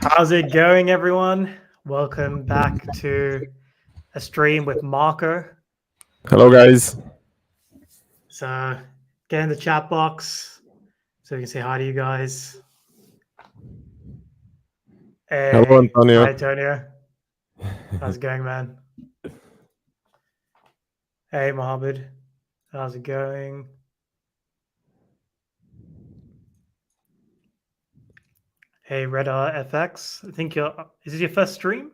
How's it going, everyone? Welcome back to a stream with Marko. Hello, guys. So, get in the chat box so we can say hi to you guys. Hello, Hey, Antonio. hi, Antonio. How's it going, man? Hey, Mohammed. How's it going? Hey, Redar FX. I think is this your first stream?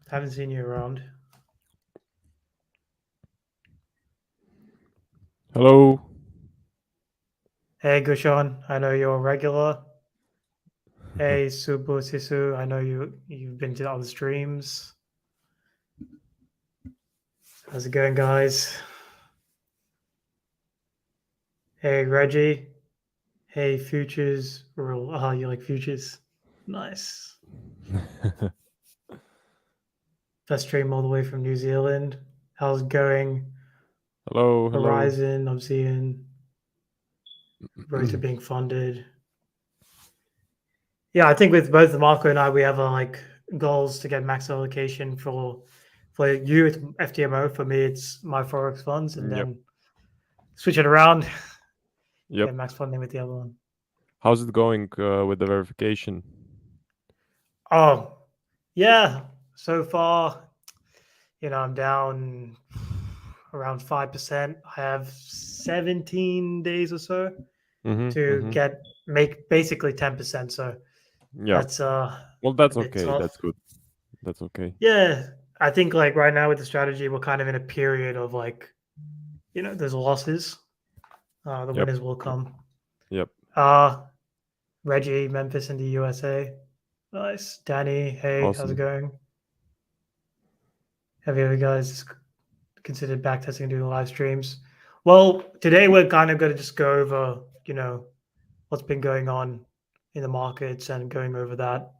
Haven't seen you around. Hello. Hey, Gushan. I know you're a regular. Hey, Subu Sisu. I know you've been to other streams. How's it going, guys? Hey, Reggie. Hey, Futures. You like Futures? Nice. First stream all the way from New Zealand. How's it going? Hello. Horizon, I'm seeing. Rota being funded. Yeah, I think with both Marko and I, we have goals to get max allocation for you. It's FTMO. For me, it's my Forex funds, and then switch it around. Yep. Get max funding with the other one. How's it going with the verification? Oh, yeah. So far, I'm down around 5%. I have 17 days or so to make basically 10%. So yeah, that's well, that's a bit okay. tough. That's good. That's okay. Yeah, I think right now with the strategy, we're kind of in a period of there's losses. The winners will come. Yep. Reggie, Memphis in the USA. Nice. Danny, hey, Awesome. how's it going? Have you ever guys considered backtesting and doing live streams? Well, today we're kind of going to just go over, what's been going on in the markets and going over that.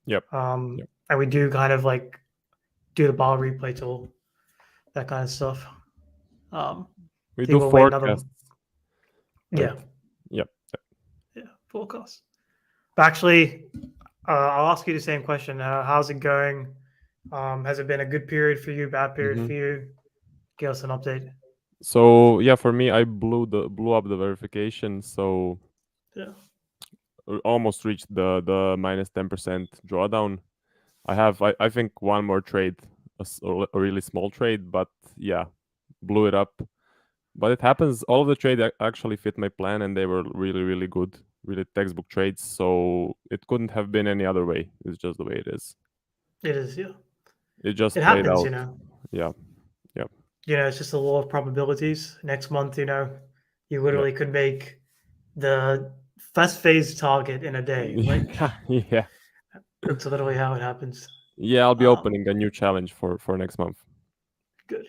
Yep. And we do kind of do the bar replay tool, that kind of stuff. We do forecasts. Yeah. Yep. Yeah, forecast. But actually, I'll ask you the same question. How's it going? Has it been a good period for you, bad period for you? Give us an update. So yeah, for me, I blew up the verification. So Yeah, almost reached the minus 10% drawdown. I have I think one more trade, a really small trade, but yeah, blew it up. But it happens. All of the trades actually fit my plan, and they were really, really good, really textbook trades. So it couldn't have been any other way. It's just the way it is. it is. Yeah, It just it played happens. out. Yeah. It's just a law of probabilities. Next month, you literally could make the first phase target in a day. Yeah. That's literally how it happens. Yeah, I'll be opening a new challenge for next month. Good.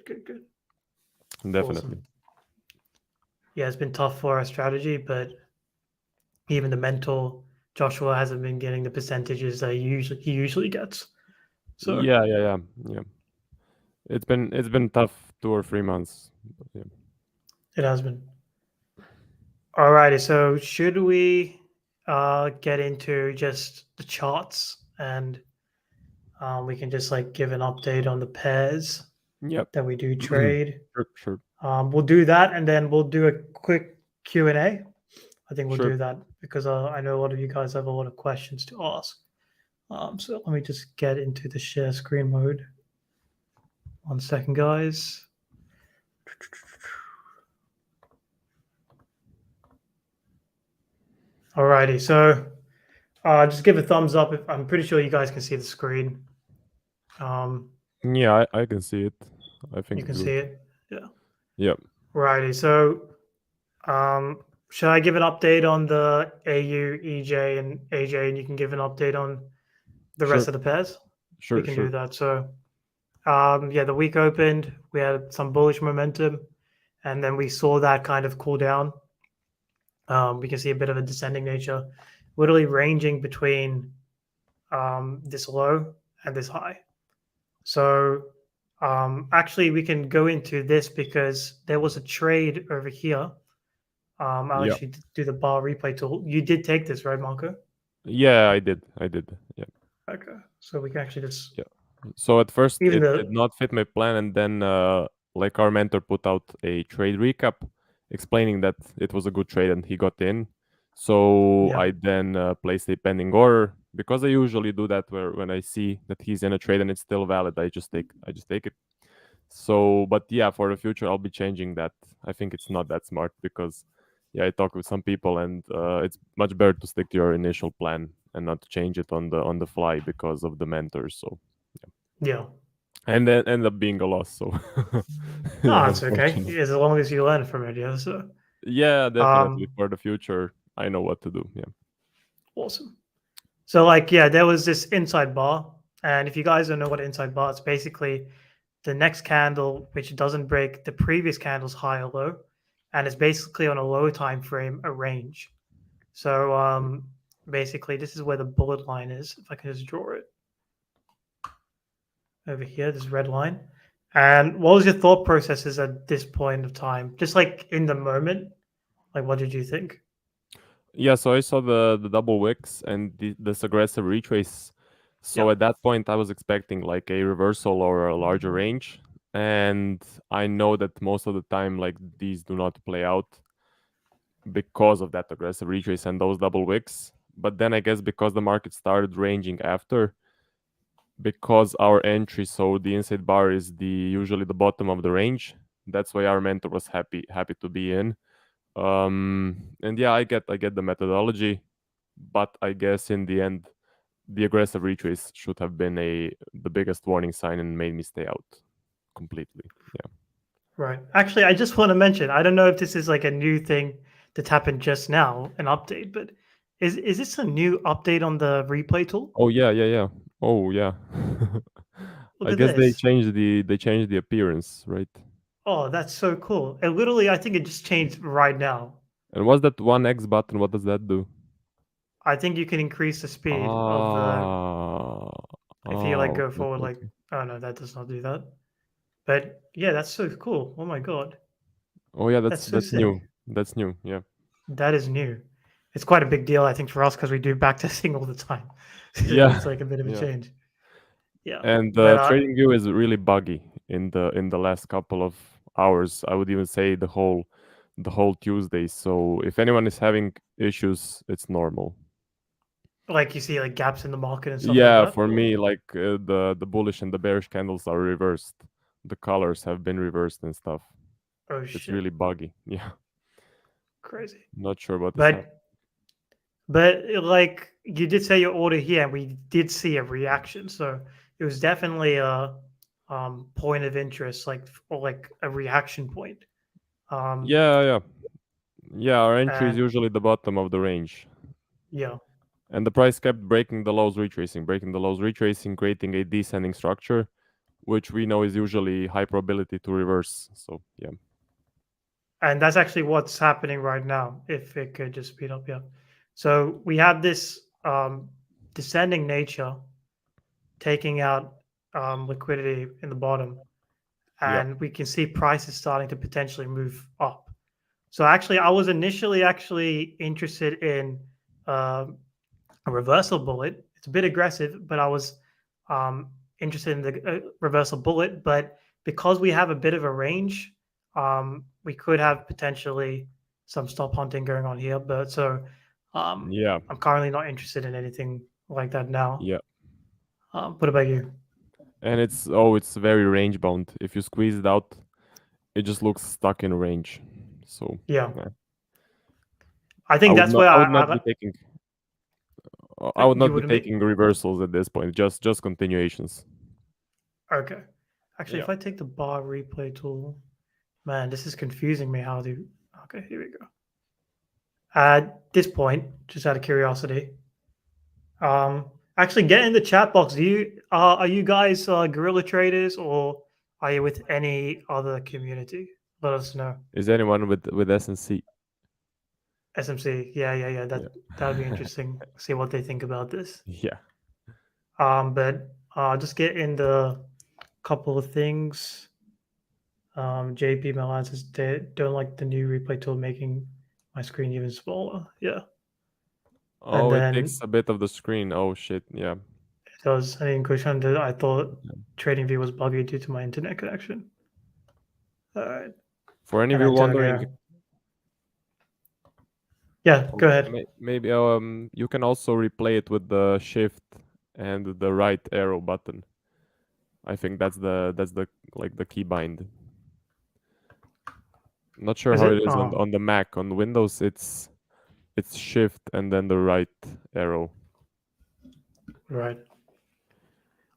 Definitely. Awesome. Yeah, it's been tough for our strategy, but even the mentor Joshua hasn't been getting the percentages that he usually gets. So Yeah. It's been tough 2 or 3 months. Yeah. it has been. Alrighty, so should we get into just the charts and we can just give an update on the pairs that we do trade. Sure. We'll do that, and then we'll do a quick Q&A. I think we'll Sure. do that because I know a lot of you guys have a lot of questions to ask. So let me just get into the share screen mode. 1 second, guys. Alrighty, so just give a thumbs up if I'm pretty sure you guys can see the screen. Yeah, I can see it. I think you can see it. Yeah. Yep. Righty. So, should I give an update on the AU, EJ, and AJ, and you can give an update on the rest of the pairs? Sure. We can do that. So, the week opened. We had some bullish momentum, and then we saw that kind of cool down. We can see a bit of a descending nature, literally ranging between this low and this high. So actually, we can go into this because there was a trade over here. I'll actually do the bar replay tool. You did take this, right, Marko? Yeah, I did. Yeah. Okay, so we can actually just Yeah. So at first even it did the not fit my plan, and then like our mentor put out a trade recap explaining that it was a good trade and he got in. So yeah I then placed a pending order because I usually do that where when I see that he's in a trade and it's still valid, I just take it. So, but yeah, for the future I'll be changing that. I think it's not that smart because yeah, I talked with some people and it's much better to stick to your initial plan and not to change it on the fly because of the mentors. So yeah. and then end up being a loss. So No, yeah, it's okay unfortunate. as long as you learn from it. Yeah. So Yeah, definitely um, for the future, I know what to do. Yeah. awesome. So like yeah, there was this inside bar, and if you guys don't know what inside bar, it's basically the next candle which doesn't break the previous candle's high or low, and it's basically on a low time frame a range. So basically this is where the bullet line is. If I can just draw it over here, this red line. And what was your thought processes at this point of time? Just like in the moment, like what did you think? Yeah, so I saw the double wicks and this aggressive retrace. Yeah, So at that point, I was expecting like a reversal or a larger range, and I know that most of the time, like these do not play out because of that aggressive retrace and those double wicks. But then I guess because the market started ranging after, because our entry, so the inside bar is the usually the bottom of the range. That's why our mentor was happy to be in. And yeah, I get the methodology, but I guess in the end, the aggressive retrace should have been the biggest warning sign and made me stay out completely. Yeah. right. Actually, I just want to mention, I don't know if this is like a new thing that's happened just now, an update, but is this a new update on the replay tool? Oh yeah. Oh yeah. Look I at guess this. they changed the appearance, right? Oh, that's so cool. And literally, I think it just changed right now. And what's that one X button? What does that do? I think you can increase the speed of the Ah, if you like oh, go okay, forward okay, like okay. oh no, that does not do that. But yeah, that's so cool. Oh my god. Oh yeah, That's so that's new. sick. That's new. Yeah. That is new. It's quite a big deal, I think, for us because we do backtesting all the time. Yeah. It's like a bit of a Yeah. change. Yeah. And But the trading view is really buggy in the last couple of hours. I would even say the whole Tuesday. So if anyone is having issues, it's normal. like you see like gaps in the market and stuff like Yeah, that. for Or me, like the bullish and the bearish candles are reversed. The colors have been reversed and stuff. oh It's shit. really buggy. Yeah, Crazy. not sure what is happening. But like you did say your order here and we did see a reaction. So it was definitely a point of interest, like or like a reaction point. Um Yeah. Yeah, our entry is and usually the bottom of the range. yeah. And the price kept breaking the lows, retracing, creating a descending structure, which we know is usually high probability to reverse. So yeah, And that's actually what's happening right now. If it could just speed up, yeah. So we have this descending nature taking out liquidity in the bottom, yeah, and we can see prices starting to potentially move up. So actually, I was initially actually interested in um a reversal bullet. It's a bit aggressive, but I was um, interested in the reversal bullet. But because we have a bit of a range, we could have potentially some stop hunting going on here. But so yeah, I'm currently not interested in anything like that now. yeah. What about you? And it's very range bound. If you squeeze it out, it just looks stuck in range. So Yeah, yeah. I think that's where I would not I be taking I would you not be wouldn't be taking reversals at this point. Just continuations. okay. Actually, Yeah. if I take the bar replay tool, man, this is confusing me. How do okay? Here we go. At this point, just out of curiosity, actually get in the chat box. Do you are you guys guerrilla traders or are you with any other community? Let us know. Is anyone with SNC? SMC, yeah. Yeah. That would be interesting. See what they think about this. Yeah. But just get in the couple of things. JP Milan says they don't like the new replay tool making my screen even smaller. Yeah. and Oh, it then takes a bit of the screen. Oh shit, yeah. it was an English under. I thought TradingView was buggy due to my internet connection. All right, For any of and you wondering, Antonio. Yeah, go ahead. maybe you can also replay it with the shift and the right arrow button. I think that's the like the key bind. Not sure Is how it? it is Oh, on the Mac. On Windows, it's shift and then the right arrow. right.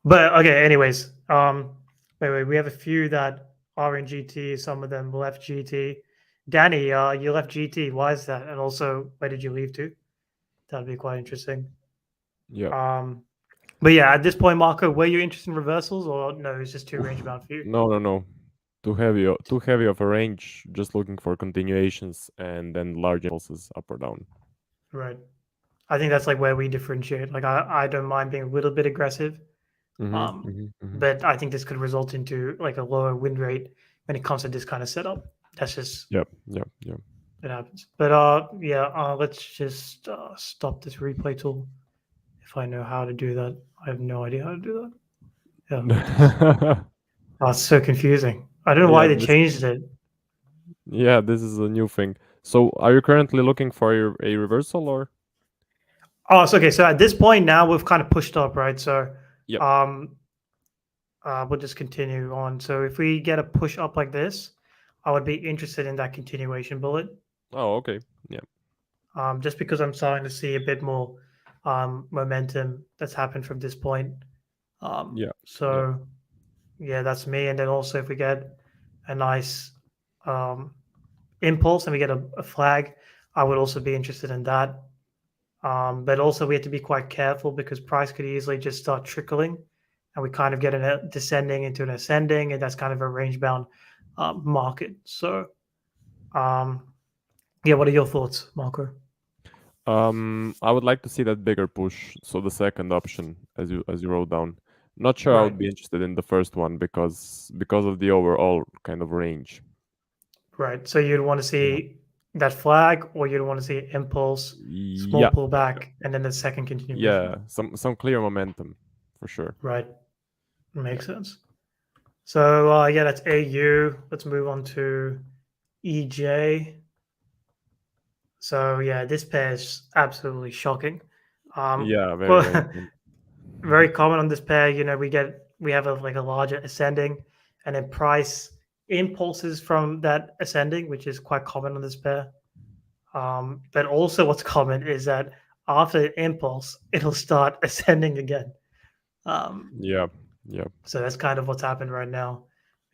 But okay. Anyways, wait. We have a few that are in GT. Some of them left GT. Danny, you left GT. Why is that? And also, where did you leave to? That'd be quite interesting. Yeah. Um, but yeah, at this point, Marco, were you interested in reversals or no? It's just too range bound for you. No. Too heavy of a range. Just looking for continuations and then large impulses up or down. Right. I think that's like where we differentiate. Like I don't mind being a little bit aggressive, Mm-hmm, um, mm-hmm, mm-hmm. but I think this could result into like a lower win rate when it comes to this kind of setup. That's just Yep. it happens. But yeah, let's just stop this replay tool. If I know how to do that, I have no idea how to do that. Yeah, it's so confusing. I don't know why Yeah, they changed it. this is a new thing. So, are you currently looking for a reversal or? Oh, so okay. So at this point now we've kind of pushed up, right? So Yep. um, we'll just continue on. So if we get a push up like this, I would be interested in that continuation bullet. Oh, okay. Yeah. Just because I'm starting to see a bit more momentum that's happened from this point. Yeah. Yeah. So yeah, that's me. And then also if we get a nice um, impulse and we get a flag, I would also be interested in that. But also we have to be quite careful because price could easily just start trickling and we kind of get a descending into an ascending, and that's kind of a range bound market. So, yeah, what are your thoughts, Marco? I would like to see that bigger push. So the second option, as you wrote down. Not sure I Right, would be interested in the first one because of the overall kind of range. right. So you'd want to Yeah. see that flag, or you'd want to see impulse, small Yeah. pullback, and then the second continuation. Yeah. Some clear momentum for sure. Right, Yeah. makes sense. So yeah, that's AU. Let's move on to EJ. So yeah, this pair is absolutely shocking. Yeah. Very range. Well, very common on this pair. You know, we have like a larger ascending, and then price impulses from that ascending, which is quite common on this pair. But also, what's common is that after the impulse, it'll start ascending again. Um, Yeah. Yeah. so that's kind of what's happened right now.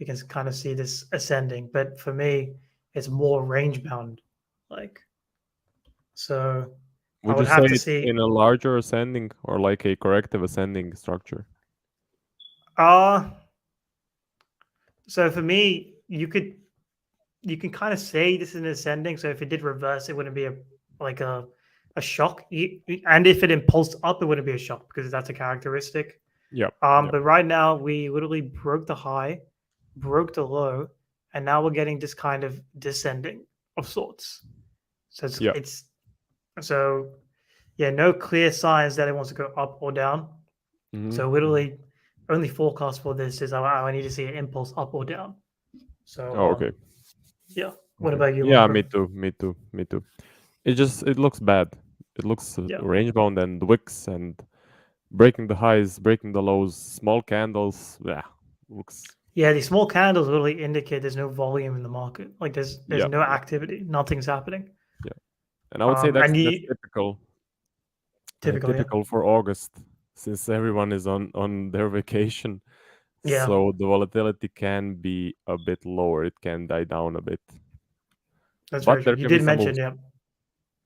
We can kind of see this ascending, but for me, it's more range bound. Like so, I Would you would say have to it's see. in a larger ascending or like a corrective ascending structure? Uh so for me, you can kind of say this is an ascending. So if it did reverse, it wouldn't be like a shock. And if it impulsed up, it wouldn't be a shock because that's a characteristic. Yep. Yep. But right now we literally broke the high, broke the low, and now we're getting this kind of descending of sorts. So Yep. it's so yeah, no clear signs that it wants to go up or down. Mm-hmm. So literally, only forecast for this is I need to see an impulse up or down. So Oh, okay. yeah. What Okay. about you, Yeah, Marco? me too. Me too. Me too. It looks bad. It looks Yeah. range bound and wicks and breaking the highs, breaking the lows, small candles. Yeah, looks. Yeah, these small candles really indicate there's no volume in the market. Like there's Yeah, no yeah, activity. Nothing's happening. yeah. And I would say And that's you typical. typically, yeah. Typical for August, since everyone is on their vacation. Yeah, So the volatility can be a bit lower. It can die down a bit, that's very but true. there You can be did some mention, moves. yeah.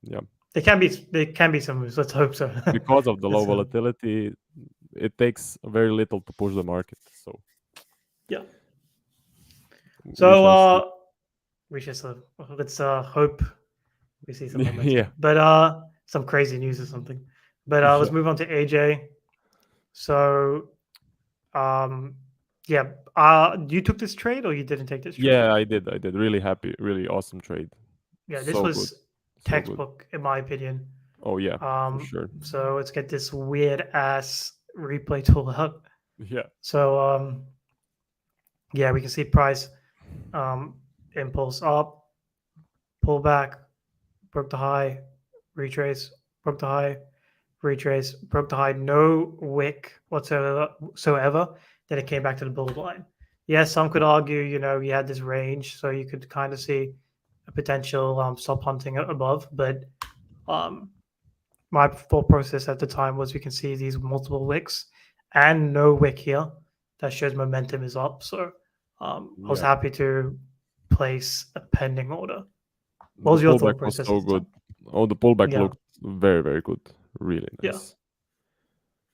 Yeah, There can be some moves. Let's hope so. because of the low Let's volatility, it takes very little to push the market. So yeah. we So shall see. we just let's hope we see some Yeah, momentum. But some crazy news or something. But let's yeah, move on to AJ. So um yeah, you took this trade or you didn't take this trade? yeah. I did. Really happy. Really awesome trade. Yeah, this So good. was So good. textbook in my opinion. Oh yeah, for sure. So let's get this weird ass replay tool out. Yeah. So yeah, we can see price impulse up, pull back, broke the high, retrace, broke the high, retrace, broke the high, no wick whatsoever. Then it came back to the bullet line. Yes, some could argue, you had this range, so you could kind of see a potential stop hunting above. But um, my thought process at the time was we can see these multiple wicks and no wick here. That shows momentum is up. So I was Yeah. happy to place a pending order. What The was your pullback thought was process at so the good. time? Oh, the pullback Yeah, looked very, very good. Really yeah. nice.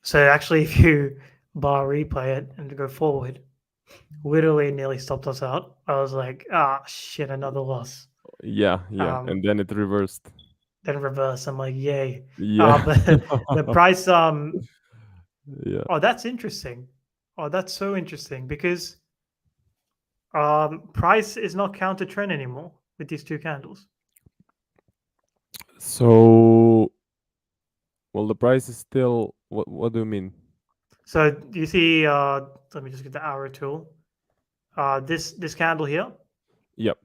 So actually, if you bar replay it and go forward, literally nearly stopped us out. I was like, shit, another loss. Yeah, yeah. Um, And then it reversed. then reverse. I'm like, yay. Yeah. But the price, Yeah. oh, that's interesting. Oh, that's so interesting because price is not counter trend anymore with these two candles. So, well, the price is still. What do you mean? So you see, let me just get the arrow tool. This candle here, Yep,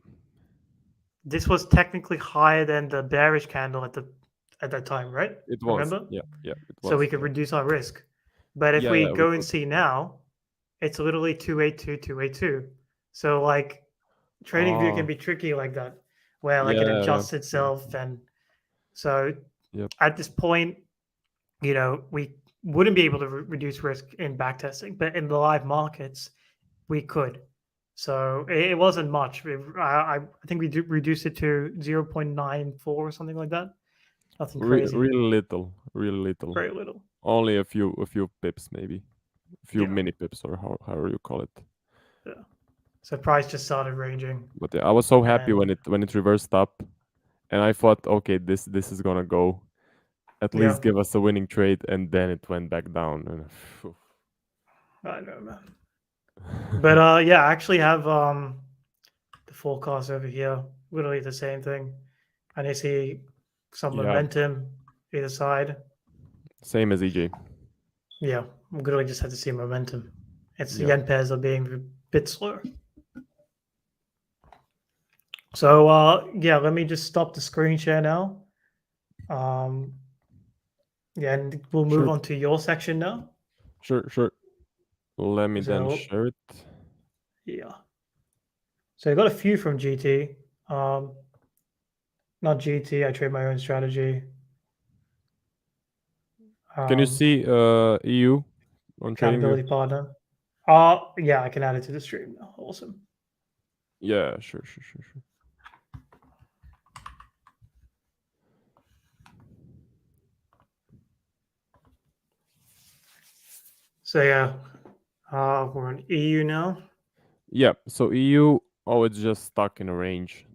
this was technically higher than the bearish candle at that time, right? it was. Remember? Yeah, yeah, it So we was. could Yeah, reduce our risk. But if yeah, we yeah. We go and could. see now, it's literally 282, 282. So like trading view can Oh, be tricky like that, where like yeah, it yeah, adjusts itself. And so yep. at this point, we wouldn't be able to reduce risk in backtesting, but in the live markets, we could. So it wasn't much. I think we reduced it to 0.94 or something like that. Nothing crazy. Really little, really little. Very little. Only a few pips, maybe a few Yeah. mini pips, or however you call it. Yeah. So price just started ranging, But yeah, I was so happy and when it reversed up, and I thought, okay, this is gonna go at yeah, least give us a winning trade, and then it went back down. And I know, man. But yeah, I actually have the forecast over here. Literally the same thing, and you see some yeah, momentum either side. same as EJ. Yeah, we literally just had to see momentum. It's the Yeah, yen pairs are being a bit slow. So yeah, let me just stop the screen share now. Um, yeah, and we'll move sure, on to your section now. sure. Let me then So share it. yeah, so I got a few from GT. Um, Not GT. I trade my own strategy. Can you Um, see EU on TradingView? Accountability partner. Yeah, I can add it to the stream now. Awesome. Yeah, sure. So yeah, we're on EU now. Yeah, so EU, oh, it's just stuck in a range.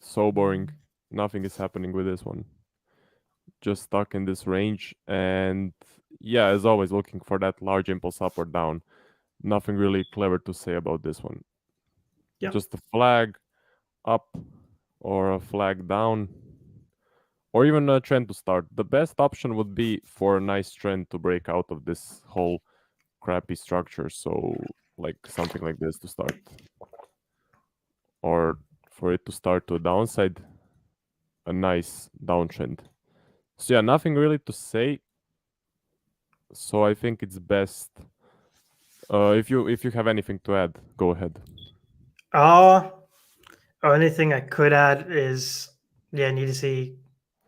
So boring. Nothing is happening with this one. Just stuck in this range, and yeah, as always, looking for that large impulse up or down. Nothing really clever to say about this one. Yeah. Just a flag up or a flag down, or even a trend to start. The best option would be for a nice trend to break out of this whole crappy structure. So, like something like this to start, or for it to start to a downside, a nice downtrend. So yeah, nothing really to say. So I think it's best. If you have anything to add, go ahead. Uh Only thing I could add is yeah, need to see,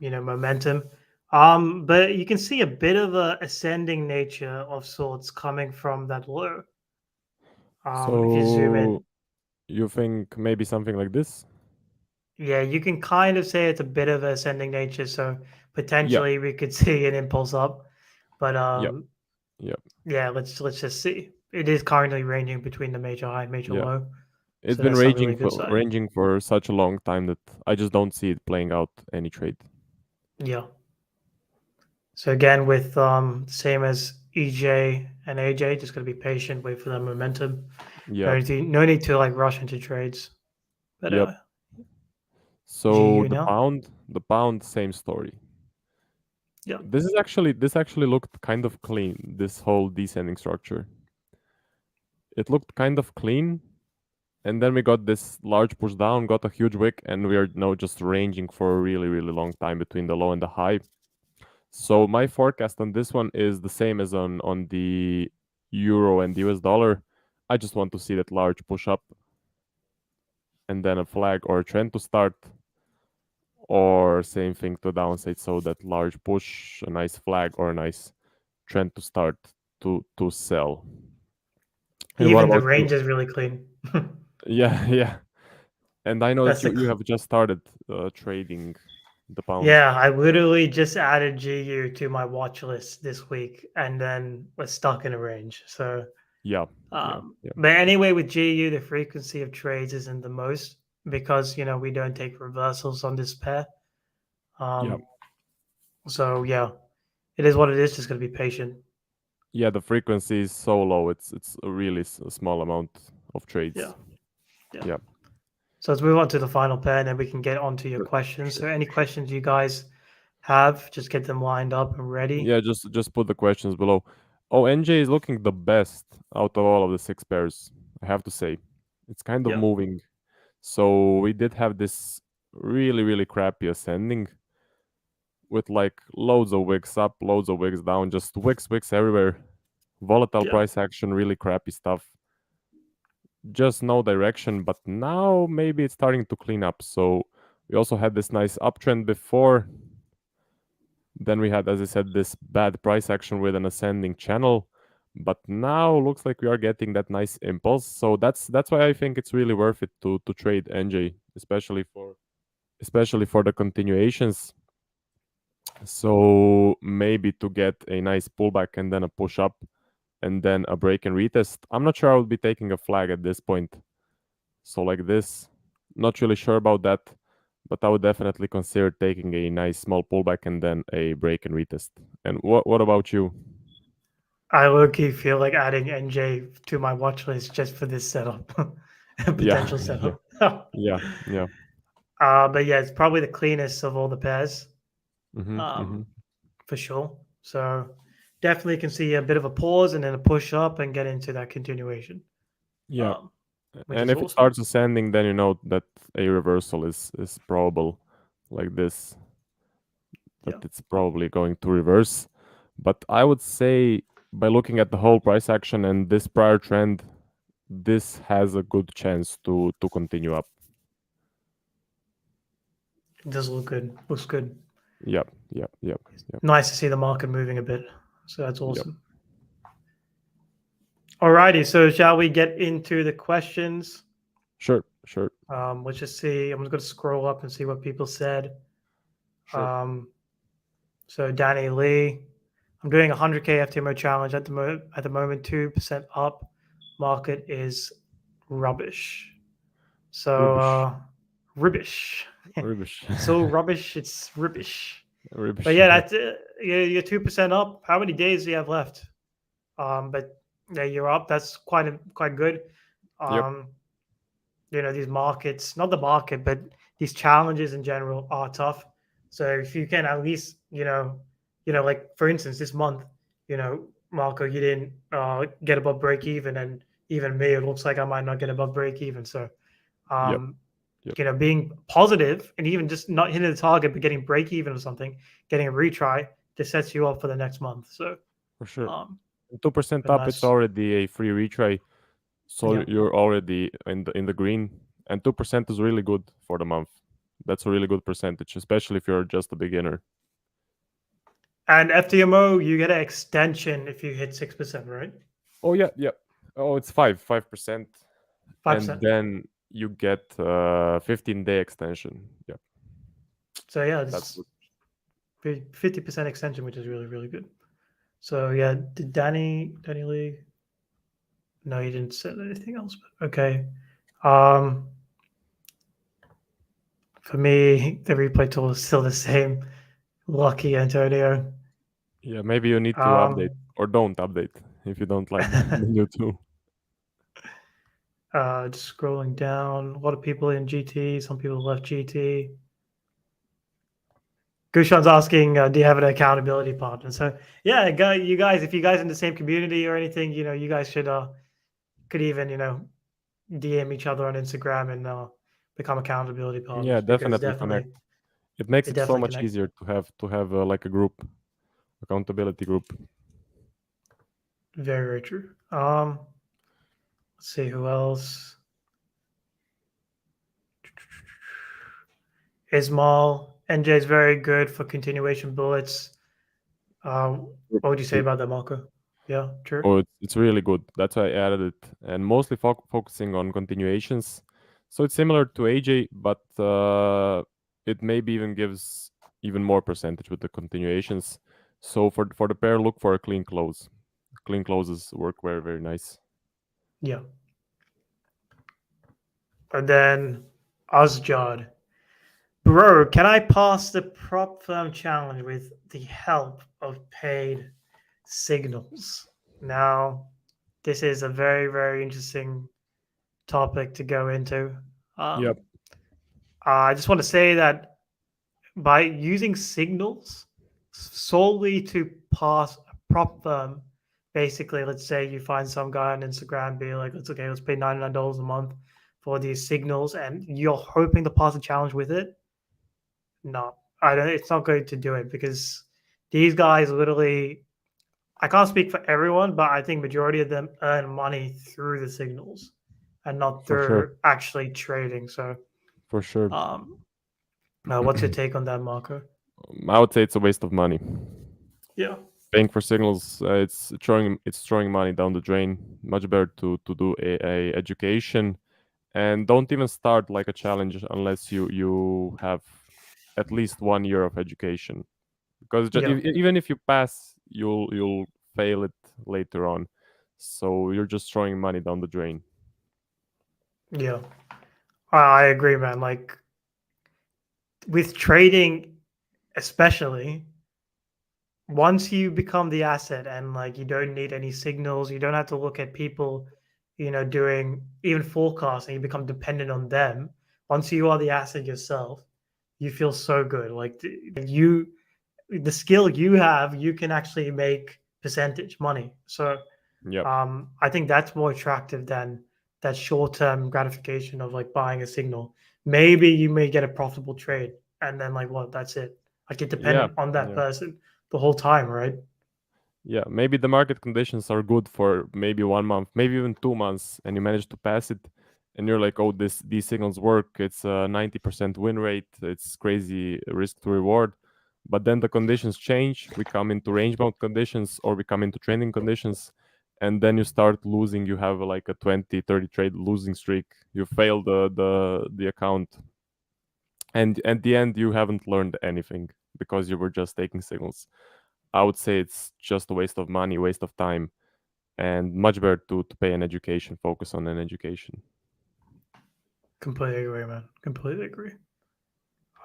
momentum. But you can see a bit of a ascending nature of sorts coming from that low. If you zoom in, So you think maybe something like this? yeah, you can kind of say it's a bit of ascending nature. So Yeah, potentially we could see an impulse up. But yeah, yeah, yeah, let's just see. It is currently ranging between the major high and major yeah. low. It's So been that's a ranging really good for sign. ranging for such a long time that I just don't see it playing out any trade. Yeah. So again, with same as EJ and AJ, just gotta be patient, wait for the momentum. Yep, No need to like rush into trades. But yep. So GU now. the pound, same story. Yeah. This actually looked kind of clean. This whole descending structure. It looked kind of clean, and then we got this large push down, got a huge wick, and we are now just ranging for a really really long time between the low and the high. So my forecast on this one is the same as on the euro and US dollar. I just want to see that large push up and then a flag or a trend to start, or same thing to downside. So that large push, a nice flag, or a nice trend to start to sell. And what Even the about you? range is really clean. Yeah, yeah. And I know that That's you the have just started trading the pound. Yeah, I literally just added GU to my watch list this week, and then we're stuck in a range. So, Yeah, yeah, yeah, but anyway, with GU, the frequency of trades isn't the most because we don't take reversals on this pair. yeah, Um, so yeah, it is what it is. Just gonna be patient. yeah. The frequency is so low. It's a really small amount of Yeah, trades. yeah. Yeah, So let's move on to the final pair, and then we can get on to your sure, questions. sure. So any questions you guys have, just get them lined up and ready. Yeah, just put the questions below. Oh, NJ is looking the best out of all of the six pairs. I have to say, it's kind of Yeah, moving. So we did have this really really crappy ascending with like loads of wicks up, loads of wicks down, just wicks everywhere. Volatile yeah. price action, really crappy stuff. Just no direction, but now maybe it's starting to clean up. So we also had this nice uptrend before. Then we had, as I said, this bad price action with an ascending channel. But now looks like we are getting that nice impulse. So that's why I think it's really worth it to trade NJ, especially for the continuations. So maybe to get a nice pullback and then a push up and then a break and retest. I'm not sure I would be taking a flag at this point. So like this, not really sure about that, but I would definitely consider taking a nice small pullback and then a break and retest. And what about you? I low-key feel like adding NJ to my watch list just for this setup, Yeah, potential yeah, setup. yeah, yeah. But yeah, it's probably the cleanest of all the pairs, Mm-hmm, mm-hmm. um, for sure. So definitely can see a bit of a pause and then a push up and get into that continuation, Yeah. um, which And is if it awesome. starts ascending, then you know that a reversal is probable, like this, that Yeah, it's probably going to reverse. But I would say by looking at the whole price action and this prior trend, this has a good chance to continue up. it does look good. Looks good. Yep, yep, yep, yep, Nice to see the market moving a bit. So that's yep. awesome. Alrighty, so shall we get into the questions? Sure, sure, Let's just see. I'm just going to scroll up and see what people said. sure. Um, so Danny Lee, I'm doing a 100k FTMO challenge at the moment, 2% up. Market is rubbish. So Rubbish, rubbish. rubbish, So rubbish. It's rubbish. But rubbish. yeah, that's you're 2% up. How many days do you have left? But yeah, you're up. That's quite good. Yep, Um, these markets, not the market, but these challenges in general are tough. So if you can at least, like for instance, this month, Marco, you didn't get above break even, and even me, it looks like I might not get above break even. So, yep, um, yep. being positive and even just not hitting the target, but getting break even or something, getting a retry, just sets you up for the next month. So, For sure. um, 2% but up, it's nice. already a free retry. So Yeah. you're already in the green, and 2% is really good for the month. That's a really good percentage, especially if you're just a beginner. And FTMO, you get an extension if you hit 6%, right? Oh yeah, yeah. Oh, it's 5%, and 5%. then you get 15-day extension. Yeah, So yeah, that's it's good. 50% extension, which is really, really good. So yeah, did Danny Lee? No, he didn't say anything else. But okay. Um, for me, the replay tool is still the same. Lucky Antonio. Yeah, maybe you need to update Um, or don't update if you don't like the new tool. just scrolling down. A lot of people in GT. Some people left GT. Gushan's asking, do you have an accountability partner? So yeah, you guys, if you guys in the same community or anything, you guys should could even DM each other on Instagram and become accountability Yeah, partners because definitely connect. definitely It makes it it so definitely much connect. easier to have like a group, accountability group. Very very true. Let's see who else. Ismail NJ is very good for continuation bullets. What would you say about that, Marco? Yeah, true. Oh, it's really good. That's why I added it, and mostly focusing on continuations. So it's similar to AJ, but it maybe even gives even more percentage with the continuations. So for the pair, look for a clean close. Clean closes work very very nice. Yeah. And then Asjad. Bro, can I pass the prop firm challenge with the help of paid signals? Now, this is a very, very interesting topic to go into. Yep. Um, I just want to say that by using signals solely to pass a prop firm, basically, let's say you find some guy on Instagram, be like, let's pay $99 a month for these signals, and you're hoping to pass a challenge with it. No, I don't. It's not going to do it because these guys literally. I can't speak for everyone, but I think majority of them earn money through the signals and not For sure. through actually trading. So, For sure. um, what's your take on that, Marco? I would say it's a waste of money. Yeah, Paying for signals, it's throwing money down the drain. Much better to do a education, and don't even start like a challenge unless you have at least 1 year of education. Because yeah, even if you pass, you'll fail it later on. So you're just throwing money down the drain. yeah. I agree, man. Like with trading, especially once you become the asset and like you don't need any signals, you don't have to look at people, doing even forecasting, you become dependent on them. Once you are the asset yourself, you feel so good. Like the skill you have, you can actually make percentage money. So Yep. I think that's more attractive than that short-term gratification of like buying a signal. Maybe you may get a profitable trade, and then like what? That's it. Like you're Yeah. dependent on that Yeah. person the whole time, right? Yeah, maybe the market conditions are good for maybe 1 month, maybe even 2 months, and you manage to pass it, and you're like, oh, these signals work. It's a 90% win rate. It's crazy risk to reward. But then the conditions change. We come into range bound conditions, or we come into trending conditions, and then you start losing. You have like a 20, 30 trade losing streak. You fail the account, and at the end, you haven't learned anything because you were just taking signals. I would say it's just a waste of money, waste of time, and much better to pay an education, focus on an education. Completely agree, man. Completely agree.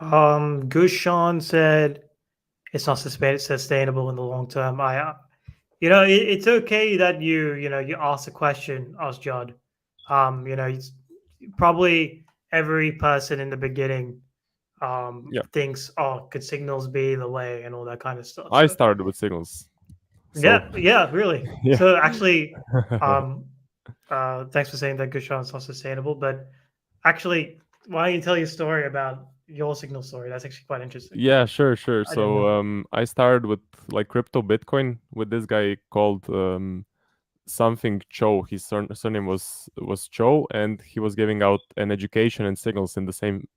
Gushan said it's not sustainable in the long term. It's okay that you ask the question, ask Judd. It's probably every person in the beginning Yeah, thinks, oh, could signals be the way and all that kind of stuff. I So started with signals, so yeah, yeah, really. yeah, So actually, um, thanks for saying that Gushan's not sustainable. But actually, why don't you tell your story about your signal story? That's actually quite interesting. yeah, sure, sure. I didn't So know. I started with like crypto Bitcoin with this guy called something Cho. His surname was Cho, and he was giving out an education and signals in the same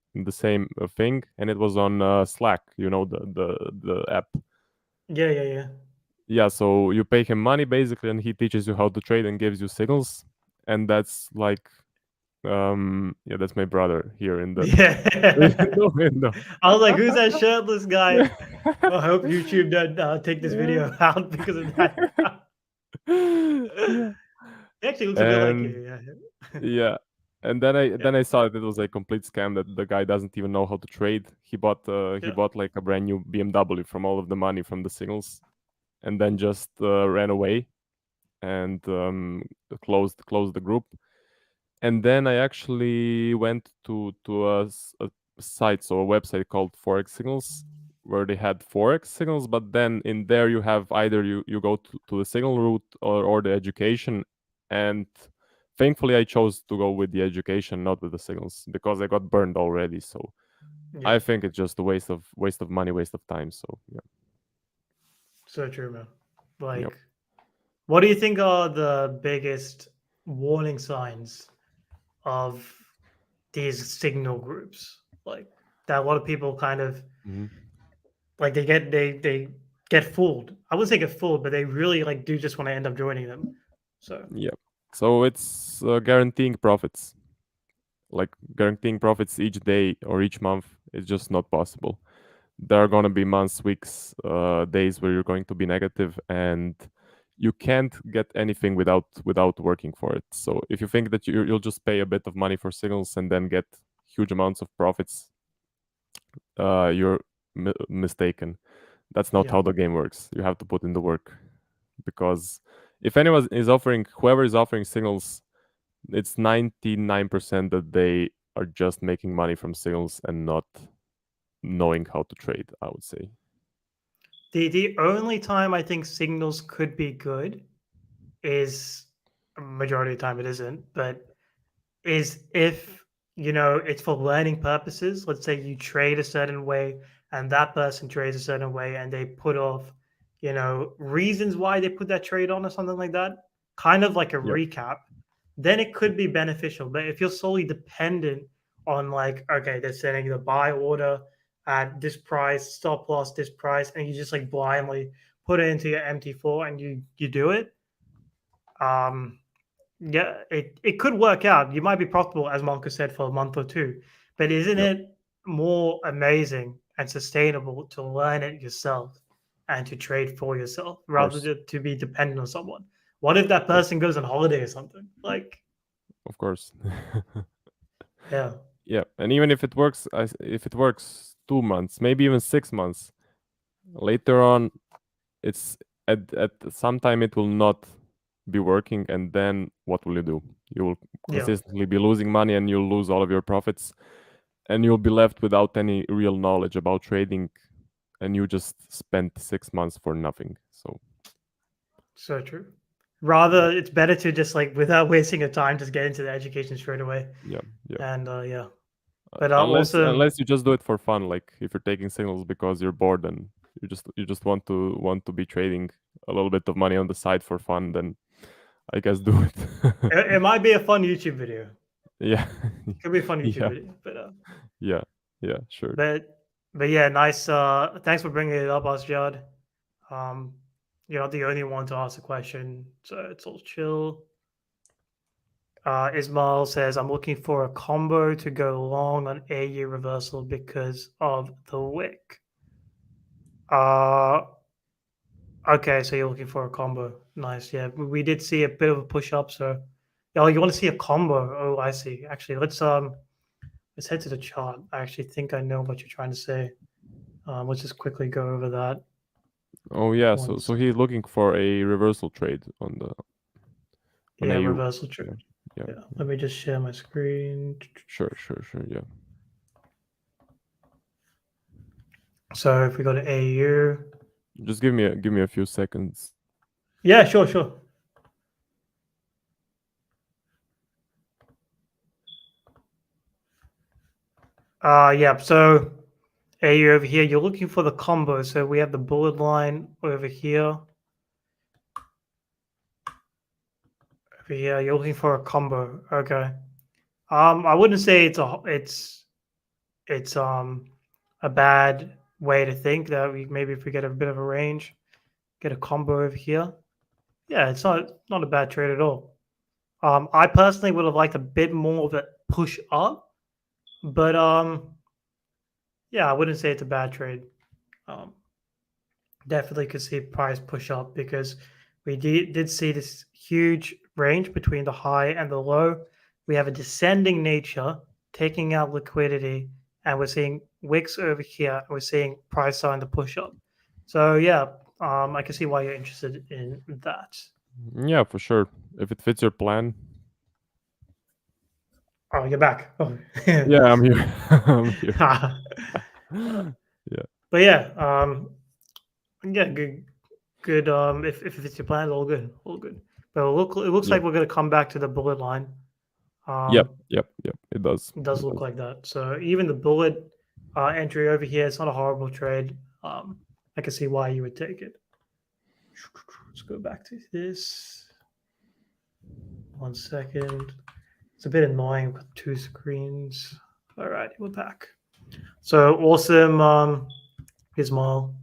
thing, and it was on Slack. You know the app. Yeah, yeah, yeah. Yeah, so you pay him money basically, and he teaches you how to trade and gives you signals, and that's like, yeah, that's my brother here in the Yeah. window. I was like, who's that shirtless guy? Yeah. Well, I hope YouTube doesn't take this Yeah. video out because of that. Yeah. He actually looks a bit like And you. Yeah. yeah. And then I Yeah. then I saw that it was a complete scam, that the guy doesn't even know how to trade. He Yeah. bought like a brand new BMW from all of the money from the signals, and then just ran away and closed the group. And then I actually went to a site, so a website called Forex Signals, where they had forex signals, but then in there you have either you go to the signal route or the education, and thankfully I chose to go with the education, not with the signals, because I got burned already. So Yeah, I think it's just a waste of money, waste of time. So yeah, so true, man. yep. Like, what do you think are the biggest warning signs of these signal groups? Like that a lot of people kind of Hmm. like they get fooled. I wouldn't say get fooled, but they really like do just want to end up joining them. So Yep. So it's guaranteeing profits, like guaranteeing profits each day or each month is just not possible. There are going to be months, weeks, days where you're going to be negative, and you can't get anything without working for it. So if you think that you'll just pay a bit of money for signals and then get huge amounts of profits, you're mistaken. That's not yeah, how the game works. You have to put in the work, because if anyone is offering, whoever is offering signals, it's 99% that they are just making money from signals and not knowing how to trade, I would say. the only time I think signals could be good is majority of the time it isn't, but is if it's for learning purposes. Let's say you trade a certain way and that person trades a certain way and they put off reasons why they put that trade on or something like that, kind of like a Yep. recap, then it could be beneficial. But if you're solely dependent on, like, okay, they're setting the buy order at this price, stop loss this price, and you just like blindly put it into your MT4 and you do it, um yeah, it could work out. You might be profitable, as Marko said, for a month or two, but isn't Yep. it more amazing and sustainable to learn it yourself and to trade for yourself Of rather course. than to be dependent on someone? What if that Of course. person goes on holiday or something? Like, Of course. yeah, Yeah, and even if it works, if it works 2 months, maybe even 6 months later on, it's at some time it will not be working, and then what will you do? You will yeah, consistently be losing money, and you'll lose all of your profits, and you'll be left without any real knowledge about trading, and you just spent 6 months for nothing. So so true. yeah, Rather, it's better to just like without wasting your time, just get into the education straight away. yeah, yeah. And yeah, but also, Unless you just do it for fun, like if you're taking signals because you're bored and you just want to be trading a little bit of money on the side for fun, then I guess do it. it might be a fun YouTube video. Yeah. Could be a fun YouTube Yeah. video, but Yeah. Yeah, sure. But yeah, nice. Thanks for bringing it up, Asjad. Um, you're not the only one to ask a question, so it's all chill. Ismail says, "I'm looking for a combo to go long on AU reversal because of the wick." Uh, okay, so you're looking for a combo. Nice, yeah. We did see a bit of a push up, so oh, you want to see a combo? Oh, I see. Actually, let's head to the chart. I actually think I know what you're trying to say. Let's just quickly go over that. Oh yeah, One so he's looking for a reversal trade on Yeah, AU. reversal trade. Yeah. Yeah. Yeah, let me just share my screen. Sure, sure, sure. Yeah. So if we go to AU, Just give me a few seconds. yeah, sure, sure. Yeah. So AU over here, you're looking for the combo. So we have the bullet line over here. Over here, you're looking for a combo. Okay. I wouldn't say it's a bad way to think that we maybe if we get a bit of a range, get a combo over here. Yeah, it's not a bad trade at all. I personally would have liked a bit more of a push up, but yeah, I wouldn't say it's a bad trade. Um, definitely could see price push up because we did see this huge range between the high and the low. We have a descending nature taking out liquidity, and we're seeing wicks over here. And we're seeing price starting to push up. So yeah, I can see why you're interested in that. Yeah, for sure. If it fits your plan. Oh, you're back. Oh, Yeah, I'm here. I'm here. uh, Yeah. But yeah, good. If it's your plan, all good, all good. But it looks Yep. like we're gonna come back to the bullet line. Yep. Um, Yep. Yep. It does. it does It look does. like that. So even the bullet entry over here, it's not a horrible trade. I can see why you would take it. Let's go back to this. 1 second. It's a bit annoying. We've got two screens. All right, we're back. So awesome, Ismail.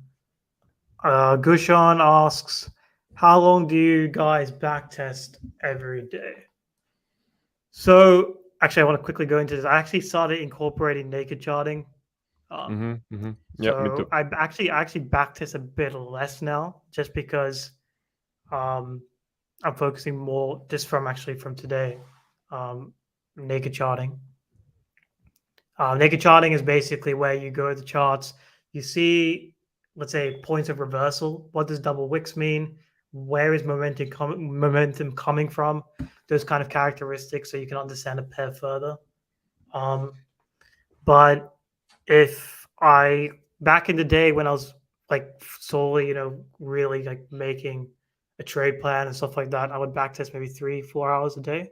Gushan asks, how long do you guys backtest every day? So actually, I want to quickly go into this. I actually started incorporating naked charting. Um, Mm-hmm. Mm-hmm. Yep. Me so too. I actually backtest a bit less now, just because um, I'm focusing more just from today. Um, naked charting. Naked charting is basically where you go to the charts, you see, let's say, points of reversal. What does double wicks mean? Where is momentum coming from? Those kind of characteristics, so you can understand a pair further. Um, but if I back in the day when I was like solely, really like making a trade plan and stuff like that, I would backtest maybe 3-4 hours a day.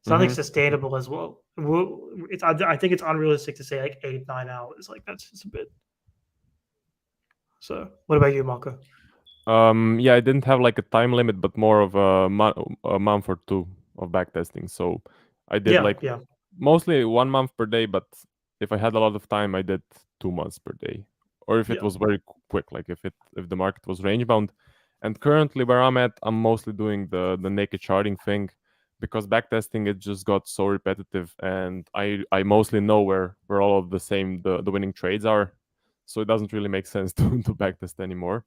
Something Mm-hmm. sustainable as well. I think it's unrealistic to say like 8-9 hours. Like that's just a bit. So, what about you, Marco? Yeah, I didn't have like a time limit, but more of a month or two of backtesting. So I did Yeah, like yeah, mostly 1 month per day, but if I had a lot of time, I did 2 months per day. Or if it yeah, was very quick, like if the market was range bound. And currently where I'm at, I'm mostly doing the naked charting thing because backtesting it just got so repetitive and I mostly know where all of the winning trades are. So it doesn't really make sense to backtest anymore.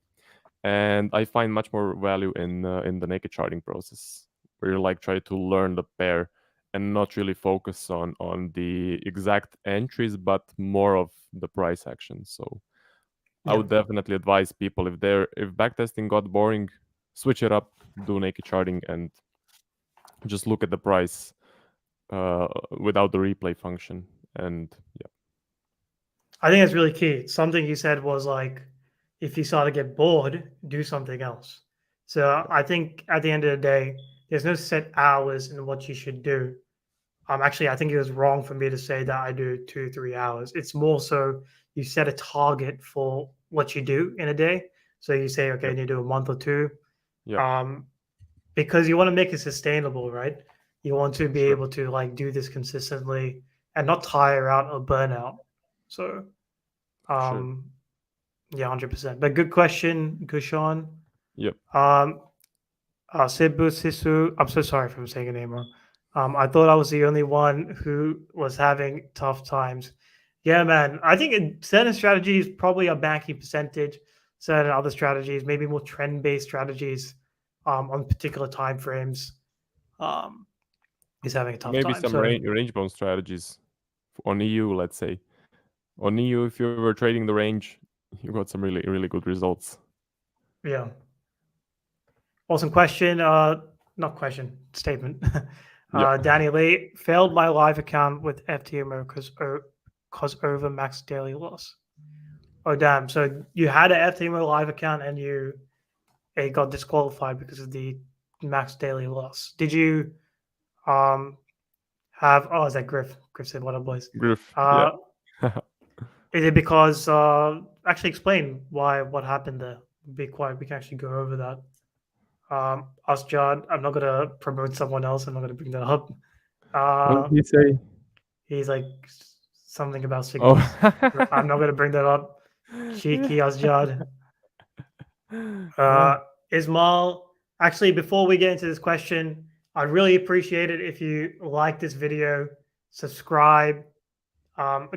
And I find much more value in the naked charting process, where you like try to learn the pair and not really focus on the exact entries, but more of the price action. So I yeah. would definitely advise people if backtesting got boring, switch it up, do naked charting, and just look at the price without the replay function. And yeah, I think that's really key. Something you said was like, if you start to get bored, do something else. So I think at the end of the day, there's no set hours in what you should do. Actually, I think it was wrong for me to say that I do 2-3 hours. It's more so you set a target for what you do in a day. So you say, okay, yep, you do a month or two, yep, um, because you want to make it sustainable, right? You want to be sure, able to like do this consistently and not tire out or burn out. So, sure, um, yeah, 100%. But good question, Gushan. yep. Um, Sibu Sisu, I'm so sorry if I'm saying your name wrong. I thought I was the only one who was having tough times. Yeah, man. I think in certain strategies, probably a banking percentage, certain other strategies, maybe more trend-based strategies on particular time frames, um, is having a tough Maybe time. some So range bound strategies on EU, let's say. On EU, if you were trading the range, you got some really good results. yeah, awesome question. Not question, statement. Yep. Danny Lee failed my live account with FTMO because over max daily loss. Oh damn! So you had an FTMO live account and it got disqualified because of the max daily loss. Did you um have? Oh, is that Griff? Griff said, "What up, boys?" Griff. Yeah. Uh, is it because actually explain why what happened there? Be quiet. We can actually go over that. Us, John. I'm not gonna promote someone else. I'm not gonna bring that up. What Uh, did he say? he's like something about Oh. signals. I'm not gonna bring that up. Cheeky Asjad. Yeah. Uh, Ismail, actually, before we get into this question, I'd really appreciate it if you like this video, subscribe,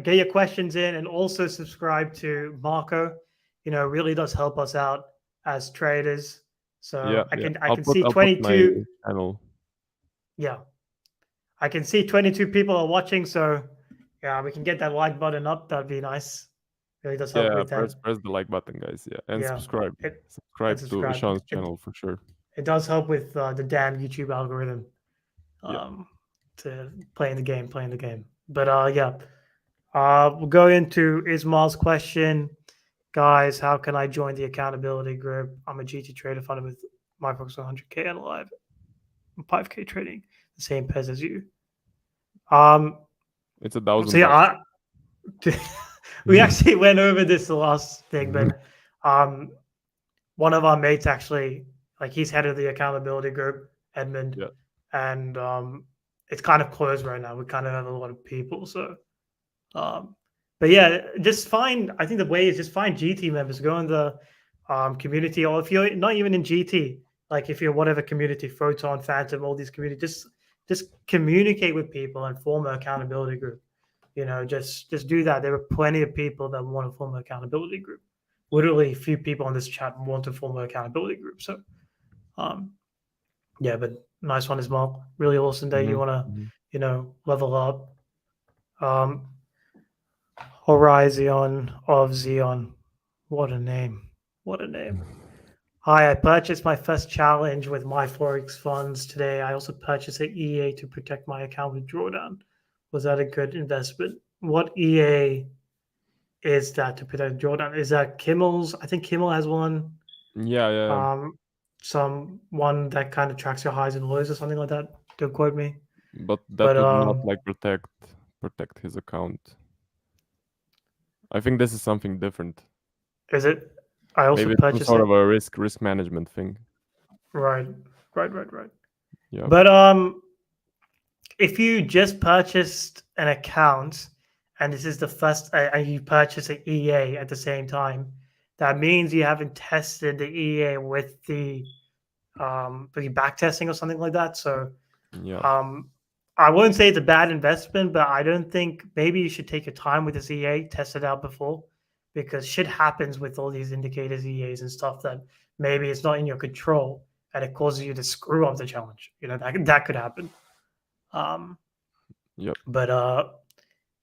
get your questions in, and also subscribe to Marko. It really does help us out as traders. Yeah. So I Yeah. can I can see I'll put my 22. channel. Yeah, I can see 22 people are watching. So yeah, we can get that like button up. That'd be nice. Really does help Yeah. with that. Press the like button, guys. Yeah. And Yeah, subscribe. it and Subscribe to subscribe. Sean's It channel for sure. it does help with the damn YouTube algorithm. Yeah. To playing the game. But yeah, we'll go into Ismail's question. Guys, how can I join the accountability group? I'm a GT trader funded with my focus 100K and live 5K trading, the same pairs as you. It's $1,000. So yeah, we actually went over this last thing, but one of our mates actually, like he's head of the accountability group, Edmund, Yeah. and it's kind of closed right now. We kind of have a lot of people, so but yeah, just find. I think the way is just find GT members, go in the community, or if you're not even in GT, like if you're whatever community, Photon, Phantom, all these communities, just communicate with people and form an accountability group. You know, just do that. There are plenty of people that want to form an accountability group. Literally, a few people on this chat want to form an accountability group. So, yeah, but nice one as well. Really awesome day. You want to, level up. Horizon of Xeon. What a name. What a name. Hi, I purchased my first challenge with my Forex funds today. I also purchased an EA to protect my account with drawdown. Was that a good investment? What EA is that to protect drawdown? Is that Kimmel's? I think Kimmel has one. Yeah. Some one that kind of tracks your highs and lows or something like that. Don't quote me. But that But would not like protect his account. I think this is something different. is it? I also Maybe it's some purchased sort it. of a risk management thing. Right. Yeah. But if you just purchased an account and this is the first, and you purchase an EA at the same time, that means you haven't tested the EA with the back testing or something like that. So Yeah. I wouldn't say it's a bad investment, but I don't think maybe you should take your time with this EA, test it out before, because shit happens with all these indicators, EAs, and stuff that maybe it's not in your control and it causes you to screw up the challenge. You know that could happen. Yep. But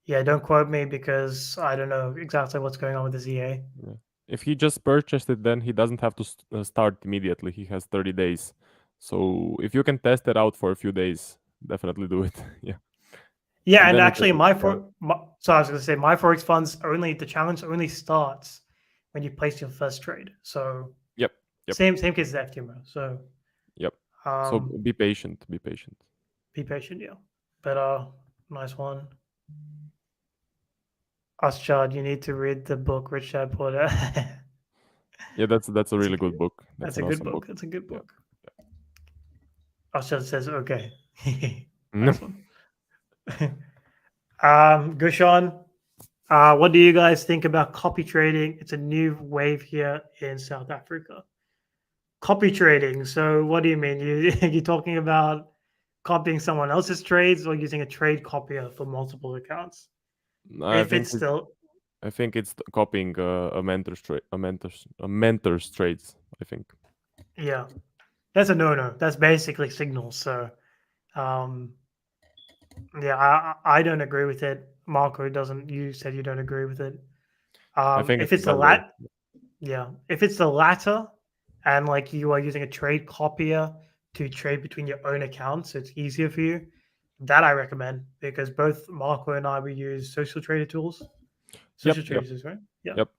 yeah, don't quote me because I don't know exactly what's going on with this EA. Yeah. If he just purchased it, then he doesn't have to start immediately. He has 30 days. So if you can test it out for a few days, definitely do it. Yeah. Yeah, and then actually, yeah. So I was going to say my forex funds the challenge only starts when you place your first trade. So Yep. same case as FTMO. So Yep. So be patient. be patient, yeah. But nice one. Chad, you need to read the book Rich Dad Poor Dad. Yeah, that's a really good book. That's an a good awesome book. That's a good Yeah. book. Chad says okay. Mm-hmm. Nice one. Gushan, what do you guys think about copy trading? It's a new wave here in South Africa. Copy trading. So, what do you mean? You talking about copying someone else's trades or using a trade copier for multiple accounts? I If think it's still, I think it's copying a mentor's trades. I think. yeah, that's a no. That's basically signals. So, um, yeah, I don't agree with it. Marko doesn't. You said you don't agree with it. I think If it's a it's the bad way. yeah, if it's the latter, and like you are using a trade copier to trade between your own accounts, so it's easier for you. That I recommend because both Marco and I we use social trader tools. Social Yep. traders, right? Yeah, Yep.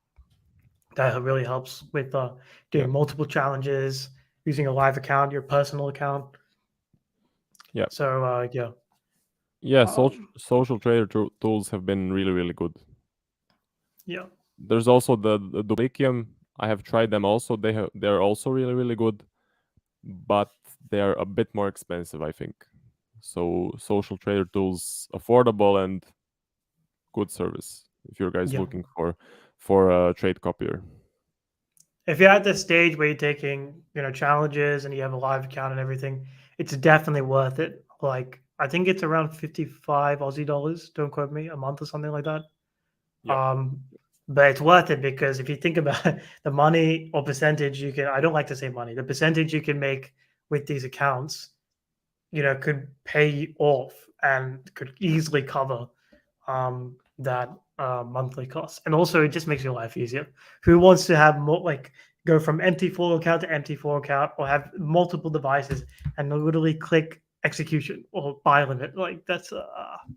that really helps with doing Yep. multiple challenges, using a live account, your personal account. Yep. So yeah. Yeah. Social trader tools have been really good. Yeah. There's also the Duplikium. I have tried them also. They're also really good, but they're a bit more expensive, I think. So social trader tools affordable and good service if you're guys Yeah. looking for a trade copier. If you're at the stage where you're taking, challenges and you have a live account and everything, it's definitely worth it. Like I think it's around 55 Aussie dollars, don't quote me, a month or something like that. Yep. But it's worth it because if you think about the money or percentage I don't like to say money, the percentage you can make with these accounts, could pay off and could easily cover that monthly cost. And also, it just makes your life easier. Who wants to have more, like, go from MT4 account to MT4 account or have multiple devices and literally click execution or buy limit? Like, that's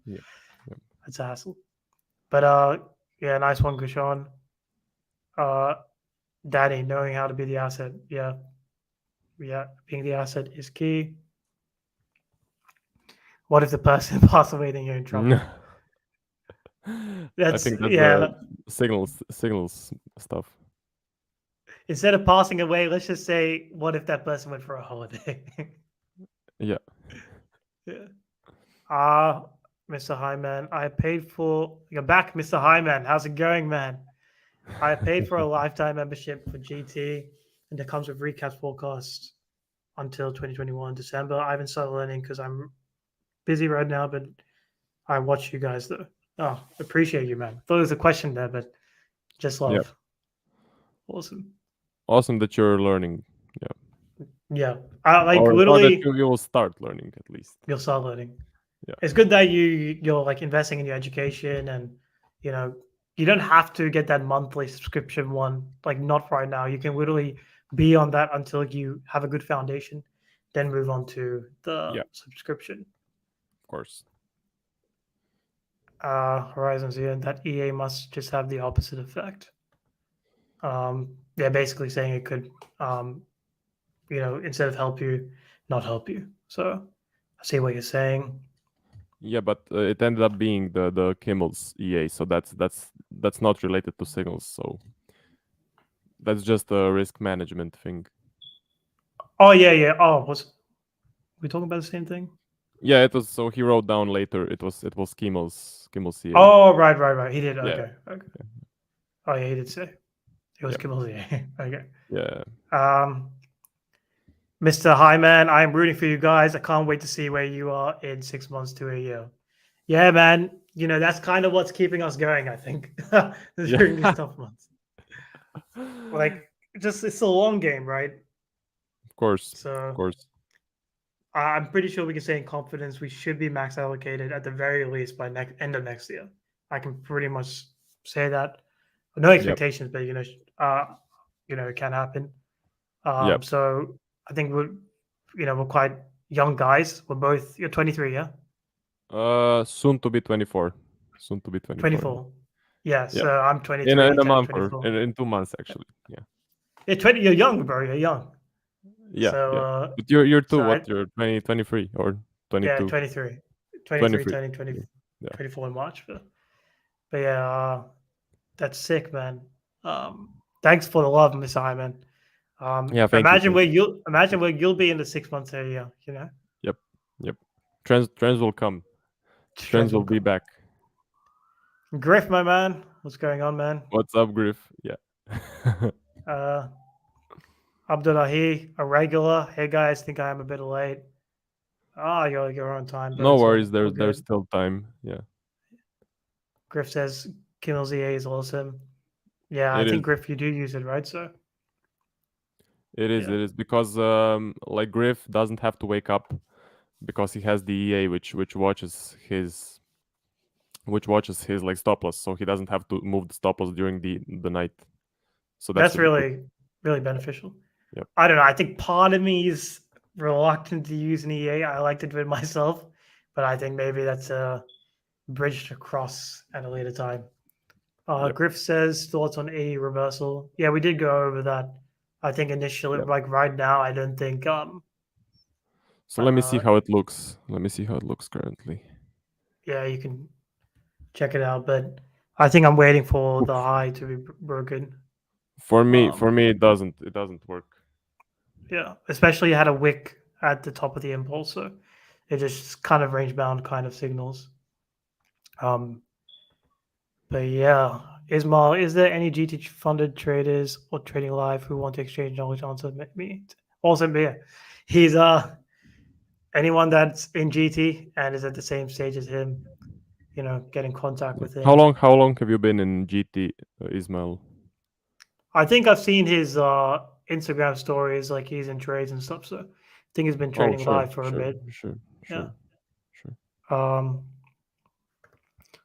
Yeah. that's a hassle. But yeah, nice one, Kushan. Danny, knowing how to be the asset. Yeah. Yeah. Being the asset is key. What if the person passed away, then you're in trouble? I That's, think that's yeah. the signals stuff. Instead of passing away, let's just say, what if that person went for a holiday? Yeah. Yeah. Ah, Mr. Hyman, I paid for. You're back, Mr. Hyman. How's it going, man? I paid for a lifetime membership for GT, and it comes with recaps forecast until 2021 December. I haven't started learning because I'm busy right now, but I watch you guys though. Oh, appreciate you, man. Thought there was a question there, but just Yeah. love. Awesome. Awesome that you're learning. Yeah. Yeah. I like Or that literally you will start learning at least. you'll start learning. Yeah. It's good that you're like investing in your education, and you know you don't have to get that monthly subscription one, like not right now. You can literally be on that until you have a good foundation, then move on to the Yeah. subscription. Of course. Horizon Zero, that EA must just have the opposite effect. They're basically saying it could, instead of help you, not help you. So I see what you're saying. Yeah, but it ended up being the Kimmel's EA, so that's not related to signals. So that's just a risk management thing. Oh yeah, yeah. Oh, was we talking about the same thing? Yeah, it was. So he wrote down later. It was Kimmel's EA. Oh, right. He did. Yeah. Okay. Oh yeah, he did say it was Yeah. Kimmel. Yeah. Okay. Yeah. Um, Mr. Highman, I'm rooting for you guys. I can't wait to see where you are in 6 months to a year. Yeah, man. That's kind of what's keeping us going, I think, during these Yeah. tough months. Like, it's a long game, right? Of course. Of So course. I'm pretty sure we can say in confidence we should be max allocated at the very least by end of next year. I can pretty much say that. No Yep. expectations, but it can happen. Yep. So I think we're quite young guys. You're 23, yeah, Soon to be 24. Soon to be 24. 24. Yeah, Yeah. so I'm In a, 23, in a turning month or 24. in 2 months actually. Yeah. Yeah, 20. You're young, bro. You're young. Yeah. So Yeah. But you're so too. What? You're 20, 23 or yeah, 22, 23, 23, 23. turning 20, Yeah. 24 in March. But yeah, that's sick, man. Thanks for the love, Miss Hyman. Yeah. Thank you. Imagine Thank where you. you'll be in the 6 months area. Yep. Yep. Trends will come. Trends Trends will will be come. back. Griff, my man, what's going on, man? What's up, Griff? Yeah. Uh, Abdullahi, a regular. Hey guys, think I am a bit late. You're on time, bro. No It's worries. all There's good. still time. Yeah. Griff says Kindle ZA is awesome. Yeah, I It think is. Griff, you do use it, right? So It is. yeah, It is because like Griff doesn't have to wake up because he has the EA which watches his like stop loss, so he doesn't have to move the stop loss during the night. So that's that's really good. really really beneficial. Yep. I don't know. I think part of me is reluctant to use an EA. I like to do it myself, but I think maybe that's a bridge to cross at a later time. Yep. Griff says thoughts on A reversal. Yeah, we did go over that. I think initially, Yep. like right now, I don't think. So let me see how it looks. Let me see how it looks currently. Yeah, you can check it out, but I think I'm waiting for the Oof. high to be broken. For Um, me, it doesn't work. yeah, especially you had a wick at the top of the impulse, so it just kind of range bound kind of signals. Um, but yeah, Ismail, is there any GT funded traders or trading live who want to exchange knowledge on me? Also, yeah, he's anyone that's in GT and is at the same stage as him, get in contact with How him. long? How long have you been in GT, Ismail? I think I've seen his Instagram stories, like he's in trades and stuff. So I think he's been Oh, trading sure, live for a sure, bit. sure, Yeah. sure, sure. Um,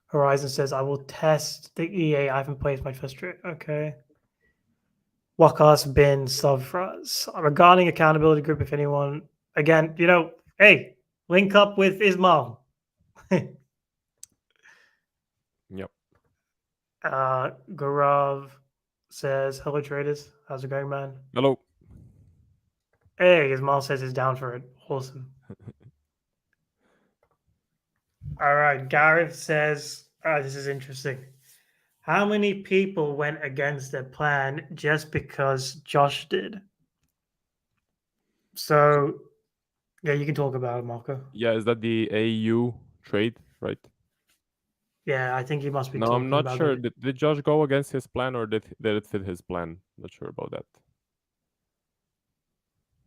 Horizon says I will test the EA. I haven't placed my first trade. Okay. Wakas bin Savras. Regarding accountability group, if anyone again, hey, link up with Ismail. Yep. Gaurav says, "Hello traders, how's it going, man?" Hello. Hey, his mom says he's down for it. Awesome. All right, Gareth says, "This is interesting. How many people went against their plan just because Josh did?" So, yeah, you can talk about it, Marco. Yeah, is that the AU trade, right? Yeah, I think he must be No, I'm talking not about sure. the. Did Josh go against his plan or did it fit his plan? Not sure about that.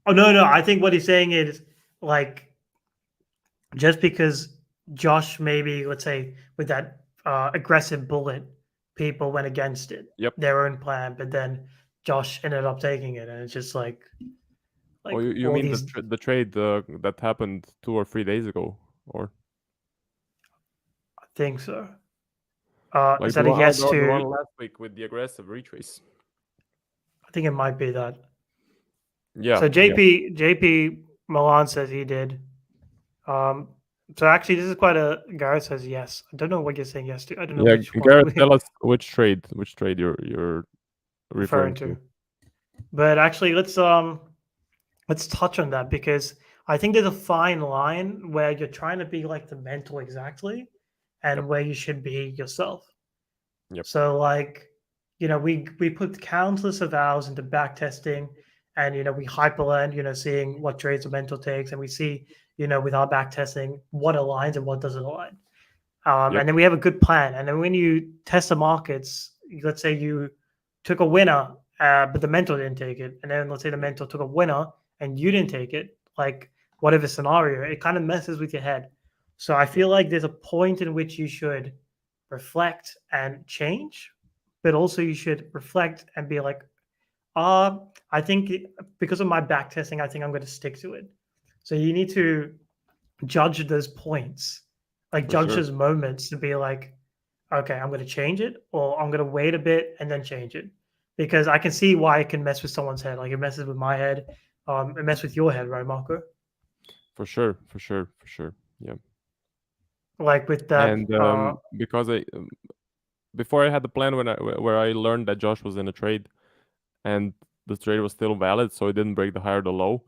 Oh no, I think what he's saying is like just because Josh maybe let's say with that aggressive bullet, people went against it, Yep. their own plan, but then Josh ended up taking it, and it's just Oh, like you all mean these. the trade that happened 2 or 3 days ago, or I think so. Is like that a yes the to? one last week with the aggressive retrace? I think it might be that. Yeah, So yeah, JP Milan says he did. Um, so actually, this is quite a. Gareth says yes. I don't know what you're saying yes to. I don't know yeah. which one Garrett, we're tell us which trade you're referring referring to. to. But actually, let's touch on that because I think there's a fine line where you're trying to be like the mentor exactly, Yep, and where you should be yourself. yep, So like, we put countless of hours into back testing, and we hyperland, seeing what trades a mentor takes, and we see, with our back testing what aligns and what doesn't align. yep. And then we have a good plan. And then when you test the markets, let's say you took a winner, but the mentor didn't take it, and then let's say the mentor took a winner and you didn't take it, like whatever scenario, it kind of messes with your head. So I Yep. feel like there's a point in which you should reflect and change, but also you should reflect and be like, I think because of my back testing, I think I'm going to stick to it. So you need to judge those points, like For judge sure, those moments to be like, okay, I'm going to change it or I'm going to wait a bit and then change it. Because I can see why it can mess with someone's head. Like it messes with my head. It messes with your head, right, Marco? for sure, for sure, for sure. Yeah, Like with that, and because I before I had the plan where I learned that Josh was in a trade and the trade was still valid, so it didn't break the high or the low.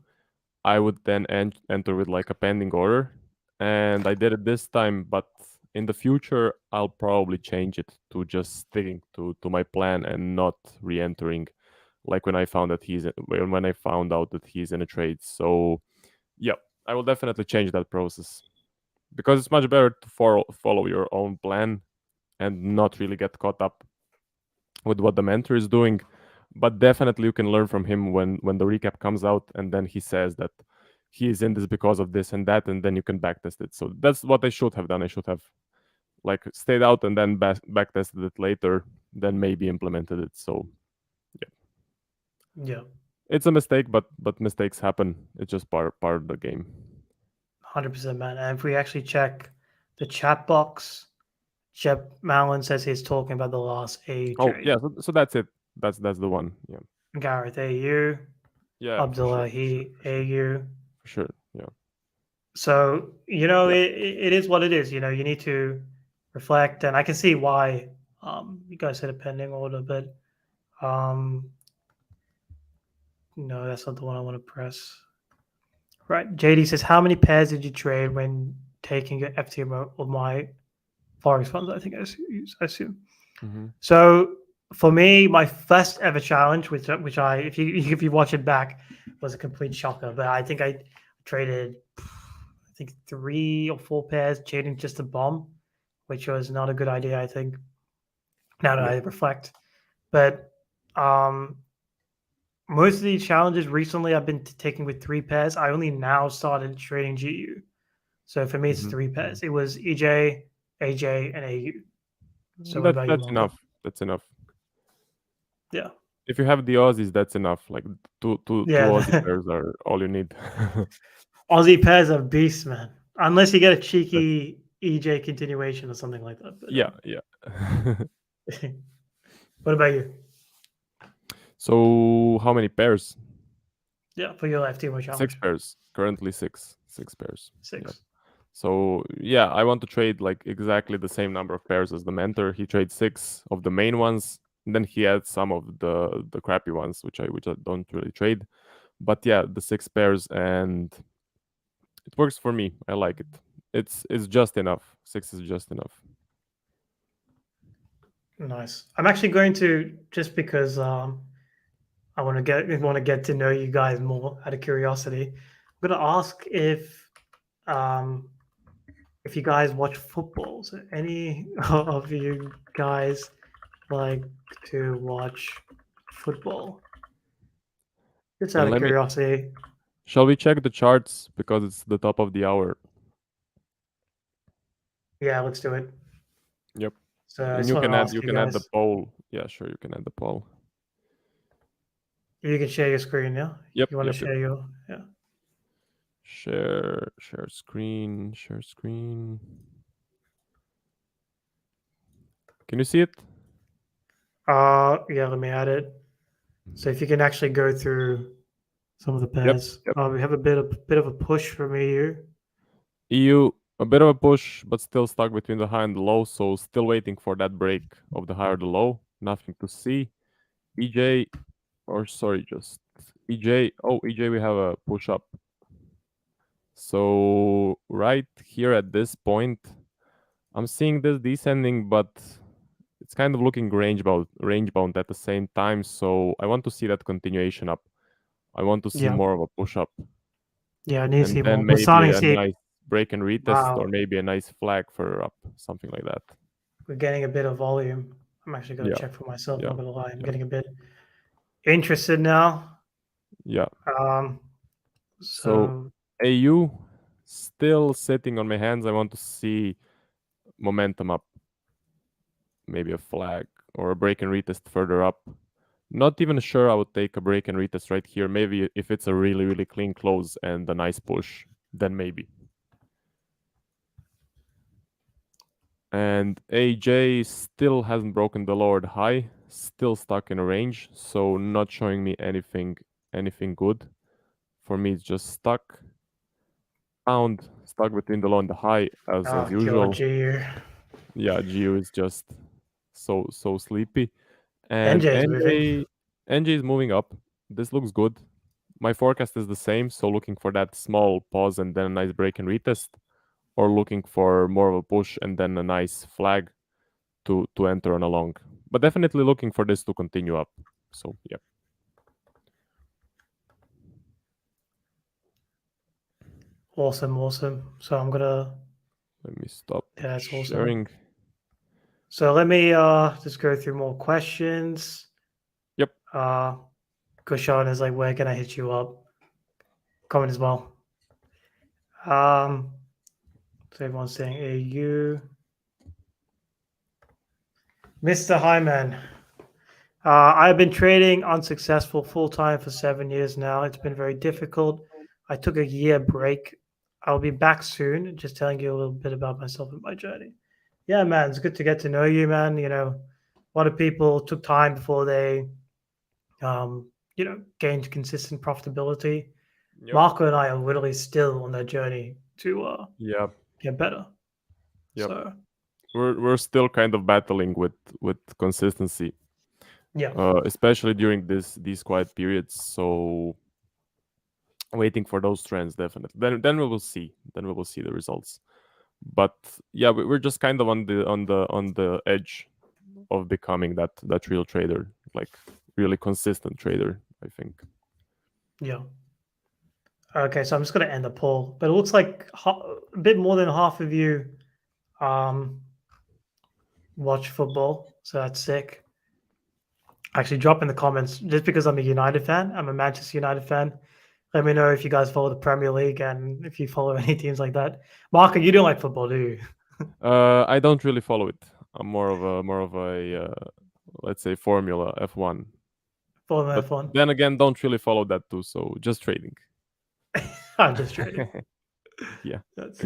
I would then enter with like a pending order, and I did it this time. But in the future, I'll probably change it to just sticking to my plan and not re-entering, like when I found that when I found out that he's in a trade. So yeah, I will definitely change that process because it's much better to follow your own plan and not really get caught up with what the mentor is doing. But definitely you can learn from him when the recap comes out and then he says that he is in this because of this and that, and then you can backtest it. So that's what I should have done. I should have like stayed out and then backtested it later, then maybe implemented it. So yeah, yeah, it's a mistake, but mistakes happen. It's just part of the game. 100%, man. And if we actually check the chat box, Jeb Mallon says he's talking about the last A Oh trade. yeah, so that's it. That's the one. Yeah, Gareth AU, yeah, for sure, for sure, Abdullahi for sure, AU. for sure. Yeah, So, yeah. it is what it is. You need to reflect. And I can see why you guys said a pending order, but no, that's not the one I want to press. Right. JD says, how many pairs did you trade when taking your FTM or my forex funds? I think I assume. Mm-hmm. So for me, my first ever challenge, which I if you watch it back, was a complete shocker. But I think I traded, I think 3 or 4 pairs, trading just a bomb, which was not a good idea. I think now that Yep. I reflect, but um, most of these challenges recently I've been taking with 3 pairs. I only now started trading GU. So for me, it's Mm-hmm. 3 pairs. It was EJ, AJ, and AU. So what That's about you, that's Marco? enough. That's enough. Yeah. If you have the Aussies, that's enough. Like two Yeah. Aussie pairs are all you need. Aussie pairs are beasts, man. Unless you get a cheeky EJ continuation or something like that. But Yeah, yeah. what about you? So how many pairs? Yeah, for your FTMO Six challenge. pairs. Currently six pairs. Yeah. 6. So yeah, I want to trade like exactly the same number of pairs as the mentor. He trades 6 of the main ones, And then he had some of the crappy ones, which I don't really trade. But yeah, the 6 pairs, and it works for me. I like it. It's just enough. 6 is just enough. Nice. I'm actually going to, just because I want to get to know you guys more out of curiosity. I'm gonna ask um if you guys watch football. So any of you guys like to watch football? Just out And of let me. curiosity. Shall we check the charts because it's the top of the hour? Yeah, let's do it. Yep. So I And just want to ask you you can add the guys. poll. Yeah, sure. You can add the poll. You can share your screen, yeah? Yep. You want to Yep. Yep. share your, yeah. Share screen. Share screen. Can you see it? Yeah, let me add it. So if you can actually go through some of the Yep. pairs. Yep. We have a bit of a push from EU. EU, a bit of a push, but still stuck between the high and the low. So still waiting for that break of the high or the low. Nothing to see. EJ, or sorry, just EJ. Oh, EJ, we have a push up. So right here at this point, I'm seeing this descending, but it's kind of looking range bound at the same time. So I want to see that continuation up. I want to see Yeah, more of a push up, yeah, I need to and see then more. We're maybe starting to a see. nice break and retest, or Wow, maybe a nice flag further up, something like that. we're getting a bit of volume. I'm actually going to Yeah, check for myself. yeah, Not going to lie, I'm yeah, getting a bit interested now. yeah. Um, So so AU still sitting on my hands. I want to see momentum up, maybe a flag or a break and retest further up. Not even sure I would take a break and retest right here. Maybe if it's a really, really clean close and a nice push, then maybe. And AJ still hasn't broken the lowered high, still stuck in a range, so not showing me anything good. For me, it's just stuck. Pound stuck between the low and the high as killer usual. G. Yeah, Geo is just so sleepy. And NJ is moving. NJ is moving up. This looks good. My forecast is the same, so looking for that small pause and then a nice break and retest, or looking for more of a push and then a nice flag to enter on a long. But definitely looking for this to continue up. So yeah. Awesome, awesome. So I'm gonna. Let me stop Yeah, it's awesome. sharing. So let me just go through more questions. Yep. Uh, Kushan is like, where can I hit you up? Comment as well. So everyone's saying AU. Mr. Hyman. I've been trading unsuccessful full time for 7 years now. It's been very difficult. I took a year break. I'll be back soon. Just telling you a little bit about myself and my journey. Yeah, man, it's good to get to know you, man. You know, a lot of people took time before they, gained consistent profitability. Yep. Marko and I are literally still on that journey to Yep. get better. Yep. So, We're still kind of battling with consistency, yeah, especially during these quiet periods. So waiting for those trends definitely. Then we will see. Then we will see the results. But yeah, we're just kind of on the edge of becoming that real trader, like really consistent trader, I think. yeah. Okay, so I'm just going to end the poll, but it looks like a bit more than half of you um, watch football, so that's sick. Actually, drop in the comments just because I'm a United fan. I'm a Manchester United fan. Let me know if you guys follow the Premier League and if you follow any teams like that. Marco, you don't like football, do you? I don't really follow it. I'm more of a let's say Formula F1. Follow But F1? then again, don't really follow that too. So just trading. I'm just trading. Yeah. That's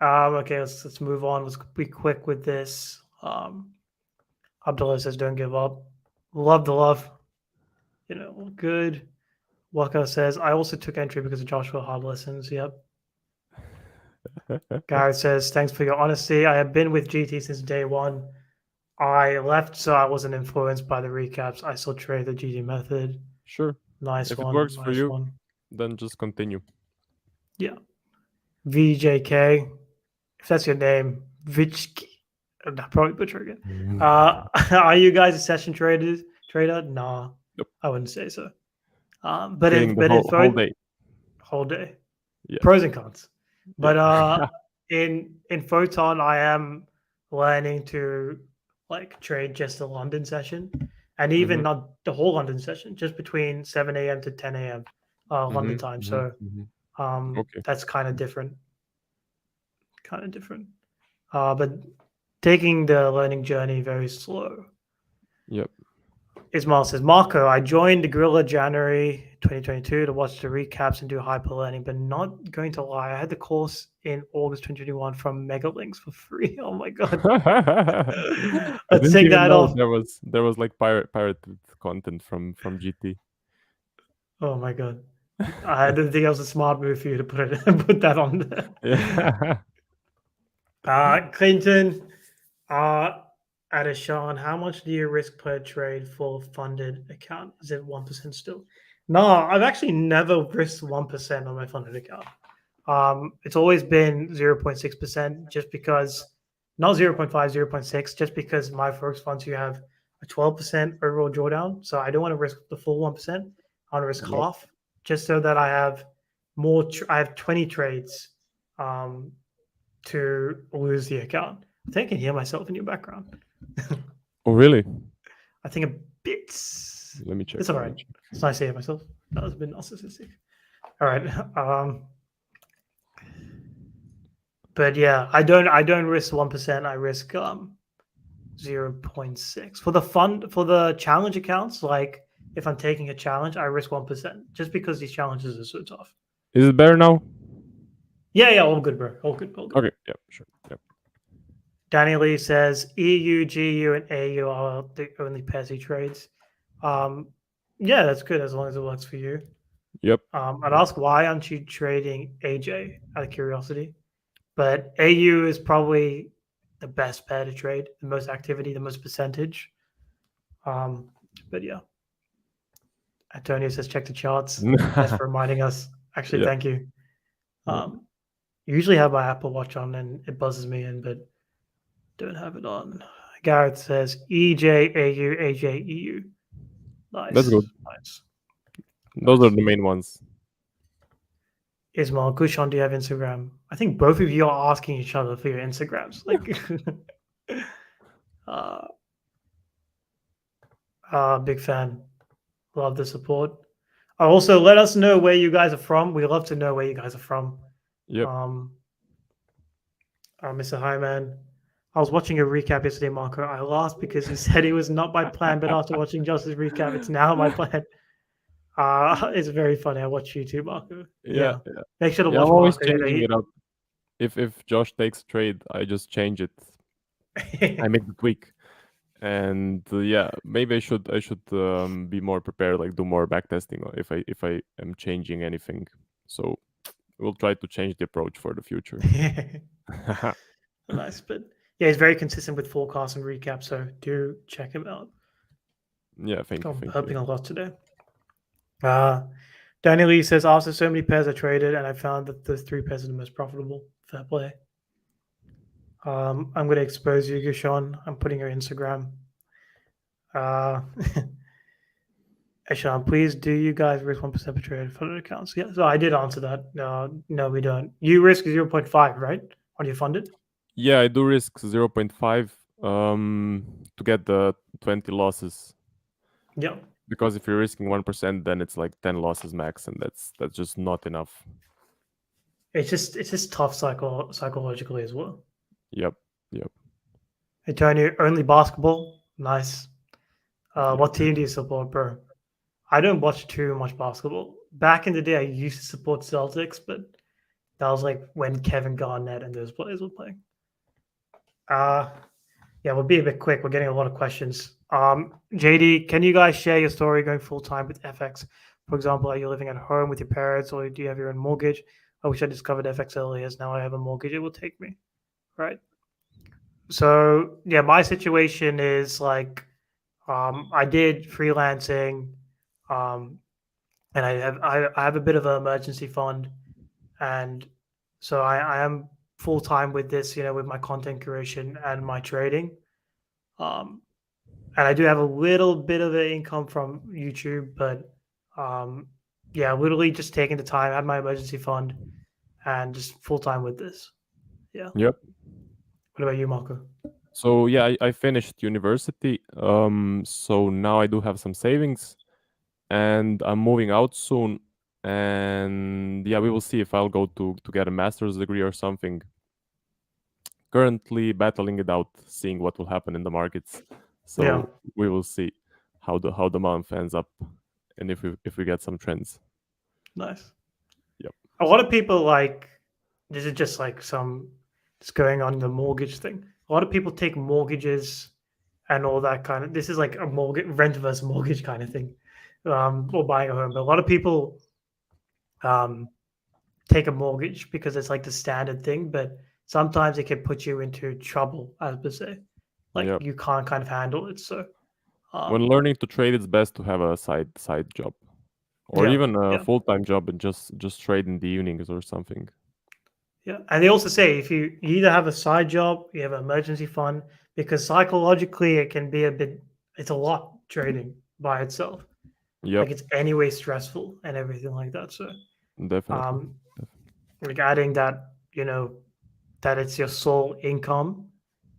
okay. Let's move on. Let's be quick with this. Abdullah says, "Don't give up. Love the love. You know, good." Waka says, "I also took entry because of Joshua Hard lessons." Yep. Garrett says, "Thanks for your honesty. I have been with GT since day one. I left, so I wasn't influenced by the recaps. I still trade the GD method. Sure. Nice If it one. works for Nice you, one. then just continue. Yeah. VJK. If that's your name, Vichki. I'm probably butchering it. Are you guys a session trader? Nah, Nope. I wouldn't say so. But Trading in the whole day. whole day, Yeah. pros and cons. But Yeah. in Photon, I am learning to like trade just the London session, and even Mhm. not the whole London session, just between 7 a.m. to 10 a.m. London Mhm. time. Mhm. So Mhm. Okay. that's kind of different. Kind of different. But taking the learning journey very slow. Yep. Ismail says, Marco, I joined the Gorilla January 2022 to watch the recaps and do hyper learning, but not going to lie, I had the course in August 2021 from Megalinks for free. Oh my god. I Let's didn't take even that know off. there was like pirated content from GT. Oh my god. I didn't think it was a smart move for you to put that on there. Yeah. Clinton, Adeshan, how much do you risk per trade for funded account? Is it 1% still? No, I've actually never risked 1% on my funded account. It's always been 0.6% just because, not 0.5, 0.6, just because my Forex funds, you have a 12% overall drawdown. So I don't want to risk the full 1%. I want to risk Yep. half just so that I have more, I have 20 trades to lose the account. I think I can hear myself in your background. Oh, really? I think a bit. Let me check. It's all Let me right. check. It's nice to hear myself. That was a bit narcissistic. All right. But yeah, I don't risk 1%. I risk 0.6 for the challenge accounts. Like if I'm taking a challenge, I risk 1% just because these challenges are so tough. Is it better now? Yeah, all good, bro. All good, all good. Okay. Yeah. Sure. Yep. Danny Lee says EU, GU, and AU are the only pairs he trades. Yeah, that's good as long as it works for you. Yep. I'd ask why aren't you trading AJ out of curiosity? But AU is probably the best pair to trade, the most activity, the most percentage. But yeah, Antonio says check the charts. Thanks for reminding us. Actually, Yeah. thank you. Yeah. Usually have my Apple Watch on and it buzzes me in, but don't have it on. Gareth says EJ, AU, AJ, EU. That's Nice, good. nice, Those are nice. the main ones. Ismail, Kushan, do you have Instagram? I think both of you are asking each other for your Instagrams. Like, big fan. Love the support. Also, let us know where you guys are from. We love to know where you guys are from. Yep. Mr. Highman, I was watching a recap yesterday, Marco. I laughed because he said it was not my plan, but after watching Josh's recap, it's now my plan. It's very funny. I watch you too, Marco. Yeah. Yeah. Yeah. Make sure to Yeah. I'm watch always Marco. changing it up. If Josh takes a trade, I just change it. I make the tweak. And yeah, maybe I should be more prepared, like do more backtesting if I am changing anything. So we'll try to change the approach for the future. Nice, but yeah, he's very consistent with forecasts and recaps, so do check him out. Yeah, thank you, I'm thank you. helping a lot today. Daniel Lee says, after so many pairs I traded, and I found that those 3 pairs are the most profitable. Fair play. I'm going to expose you, Gushan. I'm putting your Instagram. Eshan, please do you guys risk 1% per trade funded accounts? Yeah, so I did answer that. No, we don't. You risk 0.5, right? On your funded? Yeah, I do risk 0.5 to get the 20 losses. Yeah. Because if you're risking 1%, then it's like 10 losses max, and that's just not enough. It's just tough psychologically as well. Yep. Antonio, only basketball. Nice. Yep. What team do you support, bro? I don't watch too much basketball. Back in the day, I used to support Celtics, but that was like when Kevin Garnett and those players were playing. Yeah, we'll be a bit quick. We're getting a lot of questions. JD, can you guys share your story going full time with FX? For example, are you living at home with your parents, or do you have your own mortgage? I wish I discovered FX early, as now I have a mortgage. It will take me, right? So yeah, my situation is like I did freelancing, um, and I have a bit of an emergency fund, and so I am full time with this, with my content creation and my trading. Um, and I do have a little bit of an income from YouTube, but um, yeah, literally just taking the time, have my emergency fund, and just full time with this. Yeah. Yep. What about you, Marco? So yeah, I finished university. So now I do have some savings, and I'm moving out soon. And yeah, we will see if I'll go to get a master's degree or something. Currently battling it out, seeing what will happen in the markets. Yeah, So we will see how the month ends up, and if we get some trends. nice. Yep. A lot of people like this is just like some just going on the mortgage thing. A lot of people take mortgages and all that kind of. This is like a mortgage rent versus mortgage kind of thing, or buying a home. But a lot of people um, take a mortgage because it's like the standard thing. But sometimes it can put you into trouble, as per se. Like Yep. you can't kind of handle it. So When um, learning to trade, it's best to have a side job, or yeah, even a yeah. full-time job and just trade in the evenings or something. Yeah, and they also say if you either have a side job, you have an emergency fund, because psychologically it can be a bit. It's a lot trading by itself. Yep. Like it's anyway stressful and everything like that. So, Definitely. um, like adding that, that it's your sole income,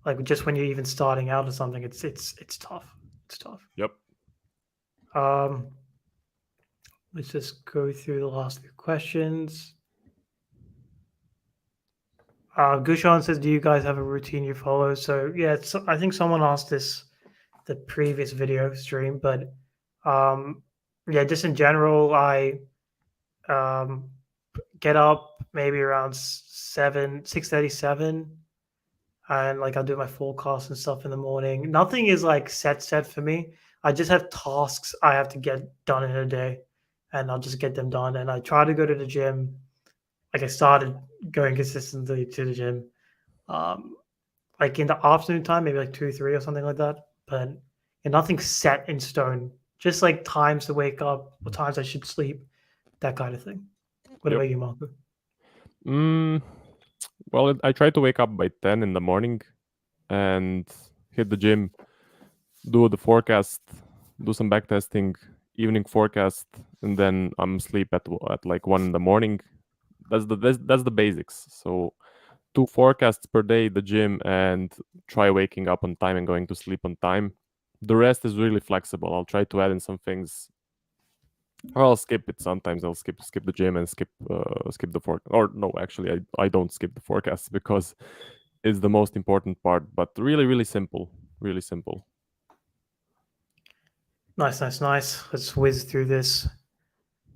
like just when you're even starting out or something, it's tough. It's tough. Yep. Um, let's just go through the last few questions. Gushan says, "Do you guys have a routine you follow?" So yeah, I think someone asked this the previous video stream, but um, yeah, just in general, I um, get up maybe around 6:37, and like I'll do my forecast and stuff in the morning. Nothing is like set for me. I just have tasks I have to get done in a day, and I'll just get them done. And I try to go to the gym. Like I started going consistently to the gym. Um, like in the afternoon time, maybe like 2, 3 or something like that. But nothing's set in stone. Just like times to wake up, what times I should sleep, that kind of thing. What Yep. about you, Marco? Mm, well, I try to wake up by 10 in the morning and hit the gym, do the forecast, do some backtesting, evening forecast, and then I'm asleep at like 1 in the morning. That's the basics. So 2 forecasts per day, the gym, and try waking up on time and going to sleep on time. The rest is really flexible. I'll try to add in some things, or I'll skip it. Sometimes I'll skip the gym and skip the forecast. Or no, actually, I don't skip the forecast because it's the most important part. But really, really simple. Really simple. Nice, nice, nice. Let's whiz through this.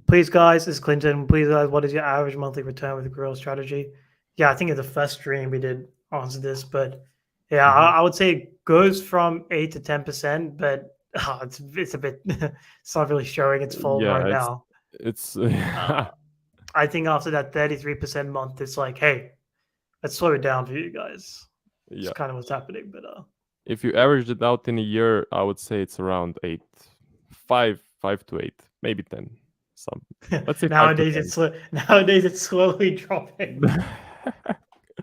Please, guys, this is Clinton. Please, guys, what is your average monthly return with a grill strategy? Yeah, I think in the first stream we did answer this, but yeah, Hmm. I would say it goes from 8 to 10%, but it's a bit it's not really showing its form Yeah, right now. it's Uh, I think after that 33% month, it's like, hey, let's slow it down for you guys. It's yeah. kind of what's happening, but If you averaged it out in a year, I would say it's around 8, 5 to 8, maybe 10. Some, let's say 5 to nowadays it's slowly dropping. 10.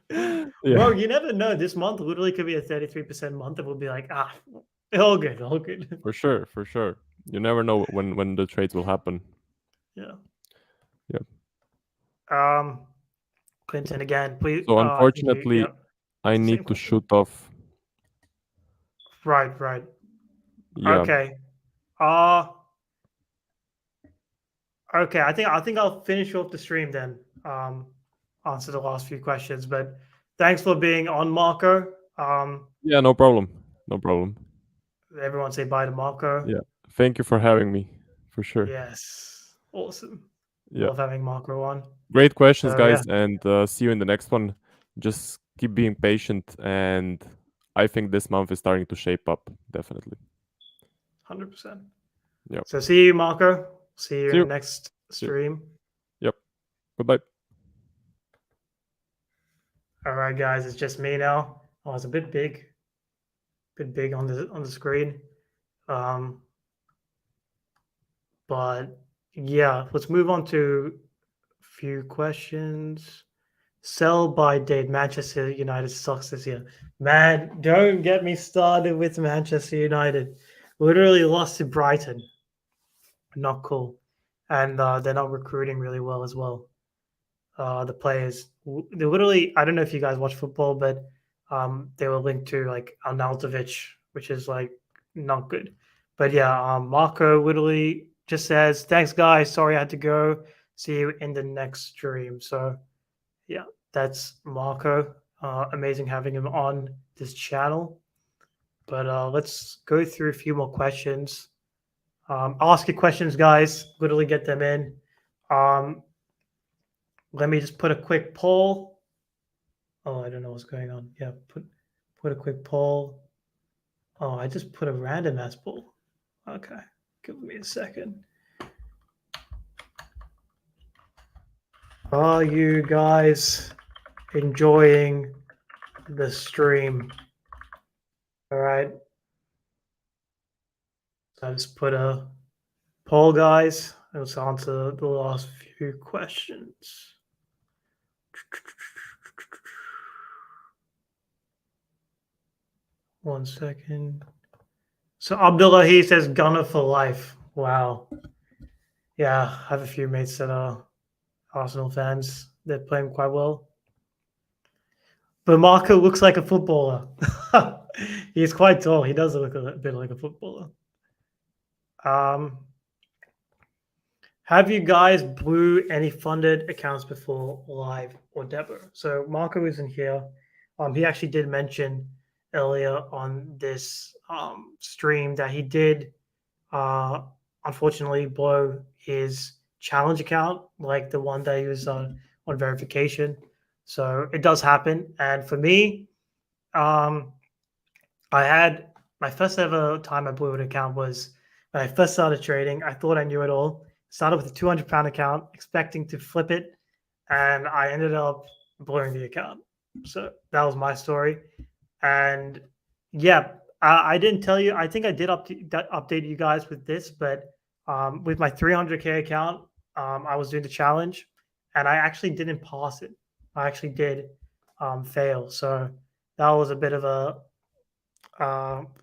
Bro, Yeah, you never know. This month literally could be a 33% month, and we'll be like, all good, all good. for sure, for sure. You never know when the trades will happen. Yeah. Yeah. Um, Clinton again, please. So I think you. Yeah, unfortunately, I it's the same need to question. shoot off. Right, right. Yeah. Okay. Uh okay. I think I'll finish off the stream then. Answer the last few questions, but thanks for being on, Marco. Yeah, no problem. No problem. Everyone say bye to Marco. Yeah. Thank you for having me. For sure. Yes, awesome. Yeah. Love having Marco on. Great questions, So yeah, guys, and see you in the next one. Just keep being patient, and I think this month is starting to shape up. Definitely. 100%. Yeah. So see you, Marco. See you See in the you. next See you. stream. Yep. Goodbye. All right, guys, it's just me now. Oh, it's a bit big on the screen. But yeah, let's move on to a few questions. Sell by date. Manchester United sucks this year. Man, don't get me started with Manchester United. Literally lost to Brighton. Not cool. And they're not recruiting really well as well. The players, they literally, I don't know if you guys watch football, but they were linked to like Arnautovic, which is like not good. But yeah, Marko literally just says, "Thanks, guys. Sorry I had to go. See you in the next stream." So yeah, that's Marko. Amazing having him on this channel. But let's go through a few more questions. Ask your questions, guys. Literally get them in. Let me just put a quick poll. Oh, I don't know what's going on. Yeah, put a quick poll. Oh, I just put a random ass poll. Okay, give me a second. Are you guys enjoying the stream? All right. So I just put a poll, guys. Let's answer the last few questions. One second. So Abdullah, he says Gunner for life. Wow. Yeah, I have a few mates that are Arsenal fans. They're playing quite well. But Marko looks like a footballer. He's quite tall. He does look a bit like a footballer. Have you guys blew any funded accounts before, live or demo? So Marko isn't here. He actually did mention earlier on this stream that he did unfortunately blow his challenge account, like the one that he was on verification. So it does happen. And for me, I had my first ever time I blew an account was when I first started trading. I thought I knew it all. Started with a £200 account, expecting to flip it, and I ended up blowing the account. So that was my story. And yeah, I didn't tell you. I think I did update you guys with this, but with my 300K account, I was doing the challenge, and I actually didn't pass it. I actually did fail. So that was a bit of a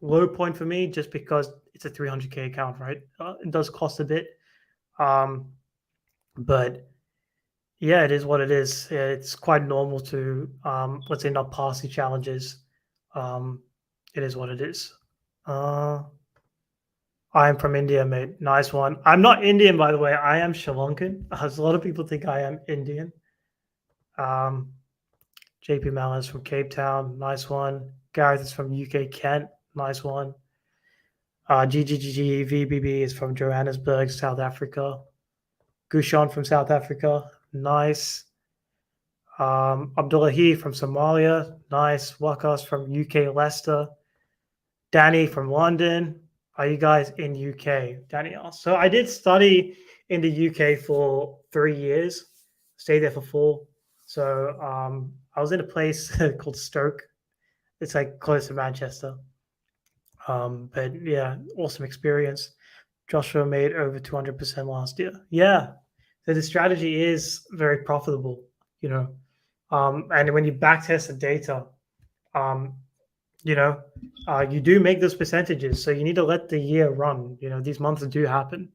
low point for me, just because it's a 300K account, right? It does cost a bit, but yeah, it is what it is. It's quite normal to let's say not pass the challenges. It is what it is. I am from India, mate. Nice one. I'm not Indian, by the way. I am Sri Lankan. As a lot of people think I am Indian. JP Malin is from Cape Town. Nice one. Gareth is from UK Kent. Nice one. GGGG is from Johannesburg, South Africa. Gushon from South Africa. Nice. Abdullahi from Somalia. Nice. Wakas from UK Leicester. Danny from London. Are you guys in UK? Danny asked. So I did study in the UK for 3 years. Stayed there for 4. So I was in a place called Stoke. It's like close to Manchester. But yeah, awesome experience. Joshua made over 200% last year. Yeah. So the strategy is very profitable, you know. And when you backtest the data, you know, you do make those percentages. So you need to let the year run. You know, these months do happen.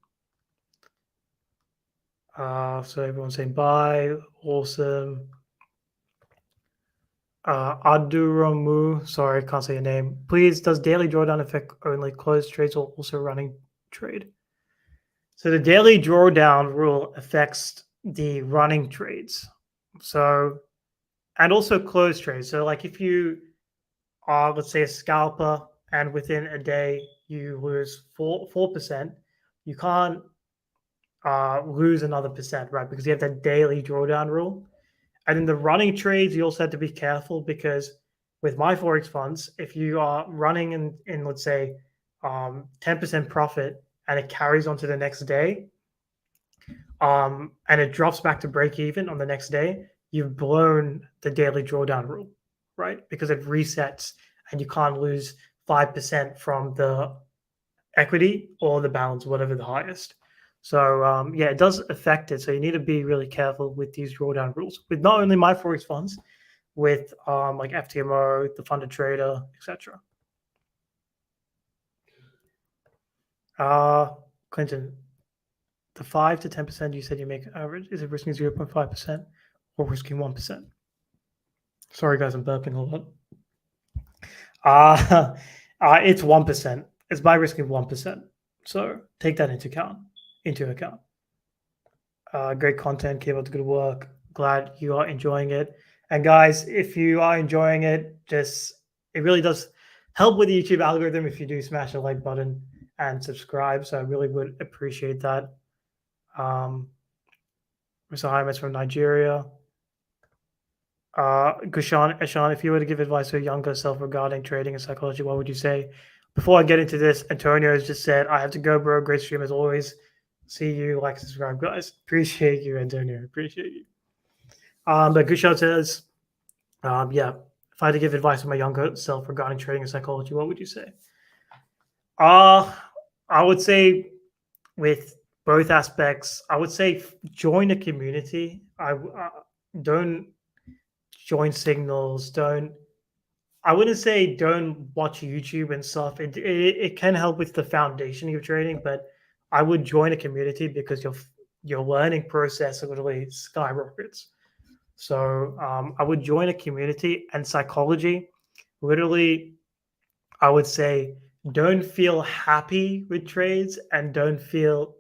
So everyone's saying bye. Awesome. Aduramu, sorry, I can't say your name. Please, does daily drawdown affect only closed trades or also running trade? So the daily drawdown rule affects the running trades. So, and also closed trades. So like if you are, let's say, a scalper and within a day you lose 4%, you can't lose another percent, right? Because you have that daily drawdown rule. And in the running trades, you also have to be careful, because with my Forex funds, if you are running in let's say 10% profit and it carries on to the next day, and it drops back to break even on the next day, you've blown the daily drawdown rule, right? Because it resets and you can't lose 5% from the equity or the balance, whatever the highest. So yeah, it does affect it. So you need to be really careful with these drawdown rules with not only my forex funds, with like FTMO, the funded trader, etc. Clinton, the 5 to 10% you said you make average, is it risking 0.5% or risking 1%? Sorry guys, I'm burping a lot. It's 1%. It's by risking 1%. So take that into account. Great content. Keep up the good work. Glad you are enjoying it. And guys, if you are enjoying it, it really does help with the YouTube algorithm if you do smash the like button and subscribe. So I really would appreciate that. Mr. Hymas from Nigeria. Gushan, Eshan, if you were to give advice to your younger self regarding trading and psychology, what would you say? Before I get into this, Antonio has just said, I have to go, bro. Great stream as always. See you, like, subscribe, guys. Appreciate you, Antonio. Appreciate you. But Gushan says, yeah, if I had to give advice to my younger self regarding trading and psychology, what would you say? I would say with both aspects, I would say join a community. Don't join signals. I wouldn't say don't watch YouTube and stuff. It can help with the foundation of trading, but I would join a community because your learning process literally skyrockets. So I would join a community. And psychology, literally, I would say don't feel happy with trades and don't feel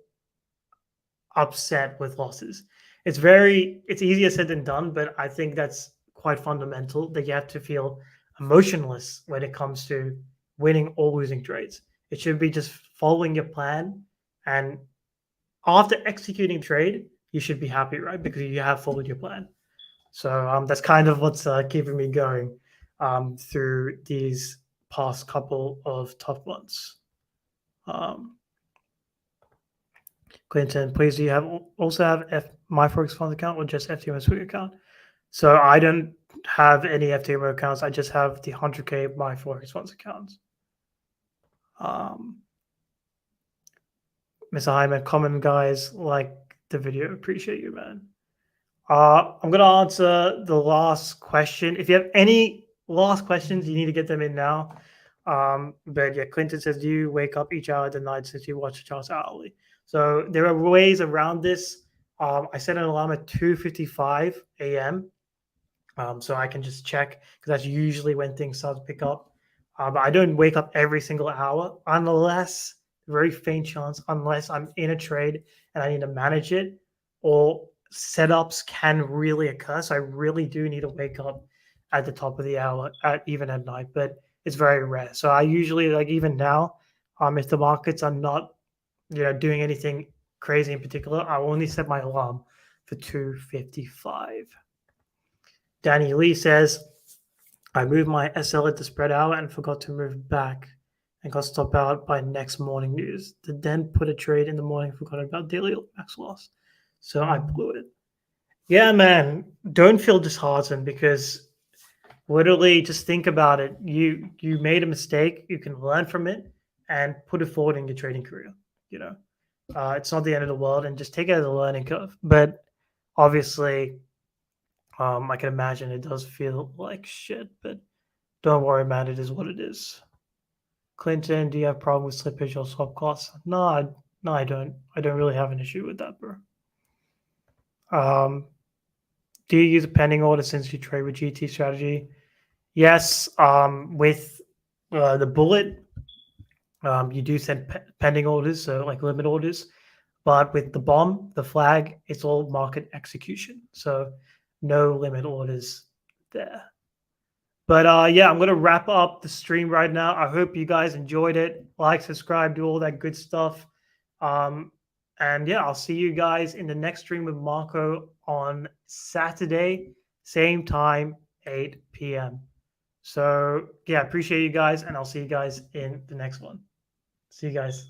upset with losses. It's easier said than done, but I think that's quite fundamental that you have to feel emotionless when it comes to winning or losing trades. It should be just following your plan, and after executing trade, you should be happy, right? Because you have followed your plan. So that's kind of what's keeping me going through these past couple of tough months. Clinton, please, do you also have my forex fund account or just FTMO Swing account? So I don't have any FTMO accounts. I just have the 100K my forex funds accounts. Mr. Hyman, comment, guys, like the video. Appreciate you, man. I'm going to answer the last question. If you have any last questions, you need to get them in now. But yeah, Clinton says, do you wake up each hour of the night since you watch the charts hourly? So there are ways around this. I set an alarm at 2:55 a.m. So I can just check because that's usually when things start to pick up. But I don't wake up every single hour unless, very faint chance, unless I'm in a trade and I need to manage it or setups can really occur. So I really do need to wake up at the top of the hour, even at night, but it's very rare. So I usually, like even now, if the markets are not, doing anything crazy in particular, I will only set my alarm for 2:55. Danny Lee says, I moved my SL at the spread hour and forgot to move back and got stopped out by next morning news. Then put a trade in the morning, forgot about daily max loss. So I blew it. Yeah, man, don't feel disheartened because literally just think about it. You made a mistake. You can learn from it and put it forward in your trading career. It's not the end of the world, and just take it as a learning curve. But obviously, I can imagine it does feel like shit, but don't worry, man. It is what it is. Clinton, do you have a problem with slippage or swap costs? No, I don't. I don't really have an issue with that, bro. Do you use a pending order since you trade with GT strategy? Yes. With the bullet, you do send pending orders, so like limit orders. But with the bomb, the flag, it's all market execution. So no limit orders there. But yeah, I'm going to wrap up the stream right now. I hope you guys enjoyed it. Like, subscribe, do all that good stuff. And yeah, I'll see you guys in the next stream with Marko on Saturday, same time, 8 p.m. So yeah, appreciate you guys, and I'll see you guys in the next one. See you guys.